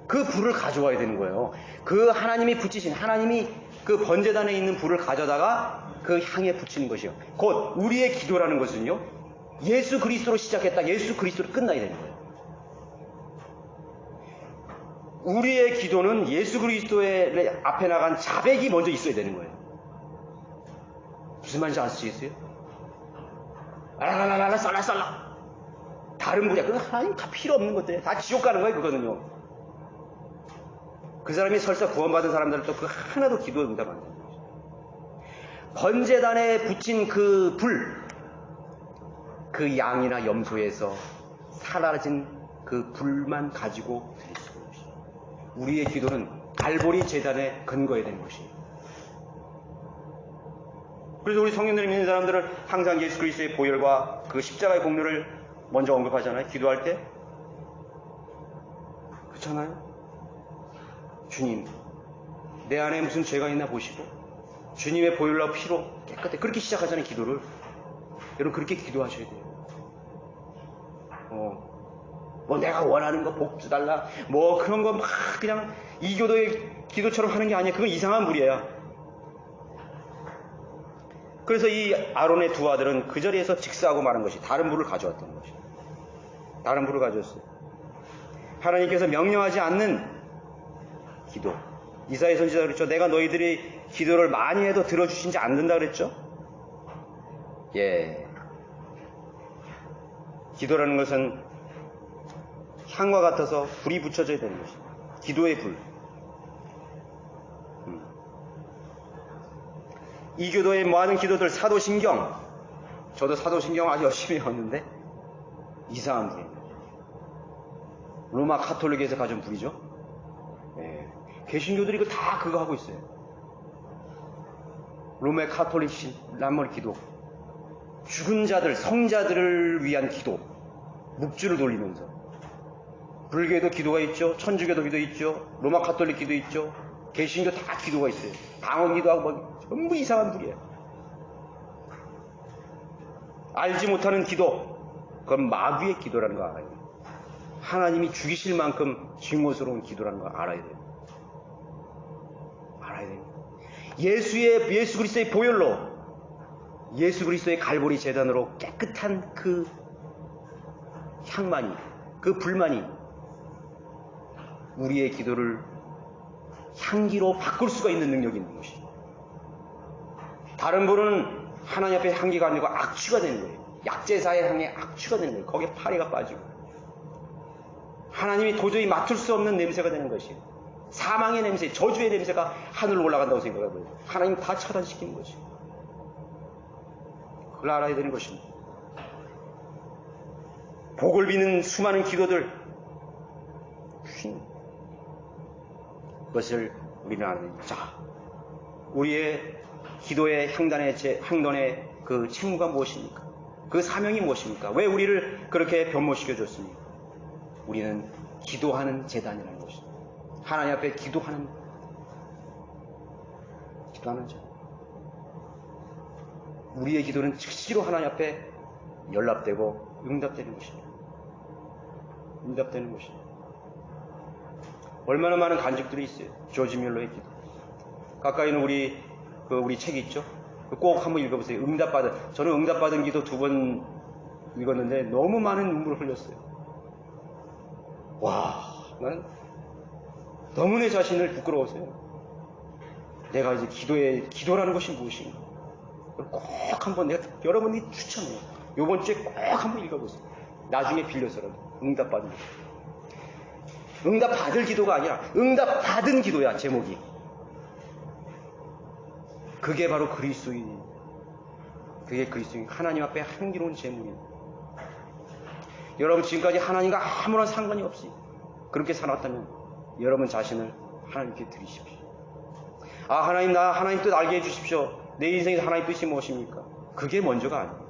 그 불을 가져와야 되는 거예요. 그 하나님이 붙이신 하나님이 그 번제단에 있는 불을 가져다가 그 향에 붙이는 것이요. 곧 우리의 기도라는 것은요. 예수 그리스도로 시작했다. 예수 그리스도로 끝나야 되는 거예요. 우리의 기도는 예수 그리스도의 앞에 나간 자백이 먼저 있어야 되는 거예요. 무슨 말인지 아시겠어요? 알라라라라 쌀라쌀라 다른 분야 그건 하나님 다 필요 없는 것들 다 지옥 가는 거예요. 그거는요. 그 사람이 설사 구원받은 사람들은 또 그 하나도 기도에 응답 안 되는 거죠. 번제단에 붙인 그 불, 그 양이나 염소에서 사라진 그 불만 가지고 드릴 수 있는 것이죠. 우리의 기도는 갈보리 제단에 근거해야 되는 것이에요. 그래서 우리 성령들이 믿는 사람들은 항상 예수 그리스도의 보혈과 그 십자가의 공로를 먼저 언급하잖아요. 기도할 때. 그렇잖아요. 주님, 내 안에 무슨 죄가 있나 보시고 주님의 보혈과 피로 깨끗해. 그렇게 시작하잖아요. 기도를. 여러분 그렇게 기도하셔야 돼요. 뭐 내가 원하는 거 복 주달라 뭐 그런 거 막 그냥 이교도의 기도처럼 하는 게 아니야. 그건 이상한 불이에요. 그래서 이 아론의 두 아들은 그 자리에서 직사하고 말한 것이 다른 불을 가져왔다는 것이에요. 다른 불을 가져왔어요. 하나님께서 명령하지 않는 기도. 이사야 선지자가 그랬죠. 내가 너희들이 기도를 많이 해도 들어주시지 않는다 그랬죠. 예. 기도라는 것은 향과 같아서 불이 붙여져야 되는 것입니다. 기도의 불. 이교도의 많은 기도들 사도신경. 저도 사도신경 아주 열심히 외웠는데 이상한 불입니다. 로마 카톨릭에서 가진 불이죠. 예. 개신교들이 이거 다 그거 하고 있어요. 로마 카톨릭 남몰 기도. 죽은 자들, 성자들을 위한 기도. 묵주를 돌리면서. 불교에도 기도가 있죠. 천주교도 기도 있죠. 로마 카톨릭 기도 있죠. 개신교 다 기도가 있어요. 방언 기도하고 뭐 전부 이상한 불이에요. 알지 못하는 기도. 그건 마귀의 기도라는 거 알아야 돼요. 하나님이 죽이실 만큼 증오스러운 기도라는 거 알아야 돼요. 알아야 돼요. 예수 그리스도의 보혈로 예수 그리스도의 갈보리 제단으로 깨끗한 그 향만이 그 불만이 우리의 기도를 향기로 바꿀 수가 있는 능력이 있는 것이죠. 다른 분은 하나님 앞에 향기가 아니고 악취가 되는 거예요. 약제사의 향에 악취가 되는 거예요. 거기에 파리가 빠지고 하나님이 도저히 맡을 수 없는 냄새가 되는 것이에요. 사망의 냄새, 저주의 냄새가 하늘로 올라간다고 생각하고요. 하나님 다 차단시키는 거죠. 그걸 알아야 되는 것입니다. 복을 비는 수많은 기도들, 그것을 우리는 알아야 됩니다. 자, 우리의 기도의 향단의 그 책무가 무엇입니까? 그 사명이 무엇입니까? 왜 우리를 그렇게 변모시켜 줬습니까? 우리는 기도하는 제단이라는 것입니다. 하나님 앞에 기도하는 자. 우리의 기도는 즉시로 하나님 앞에 연락되고 응답되는 것입니다. 응답되는 것입니다. 얼마나 많은 간증들이 있어요. 조지 뮬러의 기도. 가까이는 우리 책이 있죠. 꼭 한번 읽어보세요. 저는 응답받은 기도 2번 읽었는데 너무 많은 눈물을 흘렸어요. 와, 난 너무 내 자신을 부끄러워서요. 내가 이제 기도라는 것이 무엇인가. 꼭 한번 여러분이 추천해요. 요번 주에 꼭 한번 읽어보세요. 나중에 빌려서라도 응답받은 기도. 응답받을 기도가 아니라 응답받은 기도야, 제목이. 그게 바로 그리스도인. 하나님 앞에 향기로운 제목이에요. 여러분 지금까지 하나님과 아무런 상관이 없이 그렇게 살았다면 여러분 자신을 하나님께 드리십시오. 하나님 뜻 알게 해주십시오. 내 인생에서 하나님 뜻이 무엇입니까? 그게 먼저가 아니에요.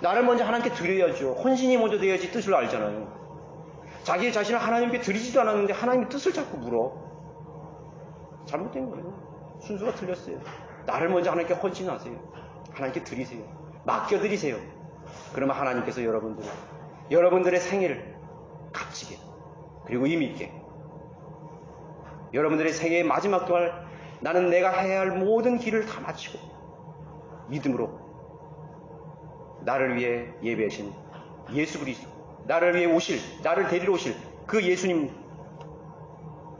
나를 먼저 하나님께 드려야죠. 헌신이 먼저 돼야지 뜻을 알잖아요. 자기 자신을 하나님께 드리지도 않았는데 하나님의 뜻을 자꾸 물어. 잘못된 거예요. 순서가 틀렸어요. 나를 먼저 하나님께 헌신하세요. 하나님께 드리세요. 맡겨드리세요. 그러면 하나님께서 여러분들의 생애를 값지게 그리고 의미있게 여러분들의 생애의 마지막 동안 나는 내가 해야 할 모든 길을 다 마치고 믿음으로 나를 위해 예배하신 예수 그리스도, 나를 위해 나를 데리러 오실 그 예수님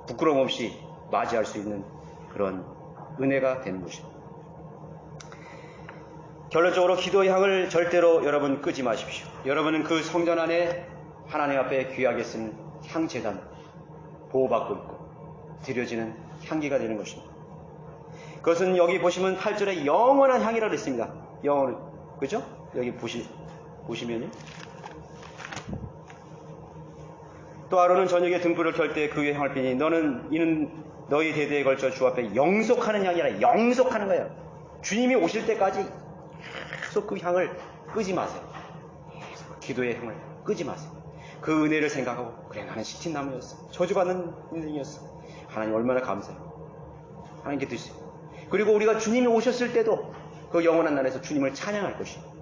부끄러움 없이 맞이할 수 있는 그런 은혜가 되는 것입니다. 결론적으로 기도의 향을 절대로 여러분 끄지 마십시오. 여러분은 그 성전 안에 하나님 앞에 귀하게 쓴 향제단 보호받고 있고 드려지는 향기가 되는 것입니다. 그것은 여기 보시면 8절에 영원한 향이라고 했습니다. 그죠? 여기 보시면요. 또 아론은 저녁에 등불을 켤 때 그 위에 향을 피니 이는 너희 대대에 걸쳐 주 앞에 영속하는 향이라. 영속하는 거예요. 주님이 오실 때까지 계속 그 향을 끄지 마세요. 기도의 향을 끄지 마세요. 그 은혜를 생각하고 그래 나는 시틴나무였어. 저주받는 인생이었어. 하나님 얼마나 감사해요. 하나님께 드세요. 그리고 우리가 주님이 오셨을 때도 그 영원한 날에서 주님을 찬양할 것이에요.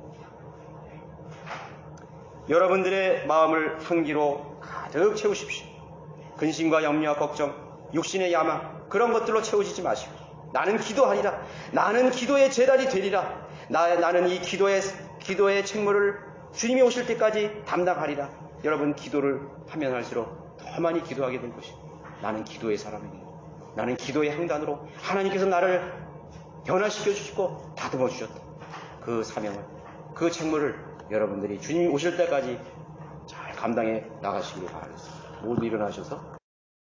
여러분들의 마음을 향기로 가득 채우십시오. 근심과 염려와 걱정, 육신의 야망 그런 것들로 채워지지 마시고 나는 기도하리라. 나는 기도의 제단이 되리라. 나는 이 기도의 책무를 주님이 오실 때까지 담당하리라. 여러분 기도를 하면 할수록 더 많이 기도하게 될 것입니다. 나는 기도의 사람이에요. 나는 기도의 행단으로 하나님께서 나를 변화시켜 주시고 다듬어 주셨다. 그 사명을, 그 책무를 여러분들이 주님이 오실 때까지 잘 감당해 나가시기를 바라겠습니다. 모두 일어나셔서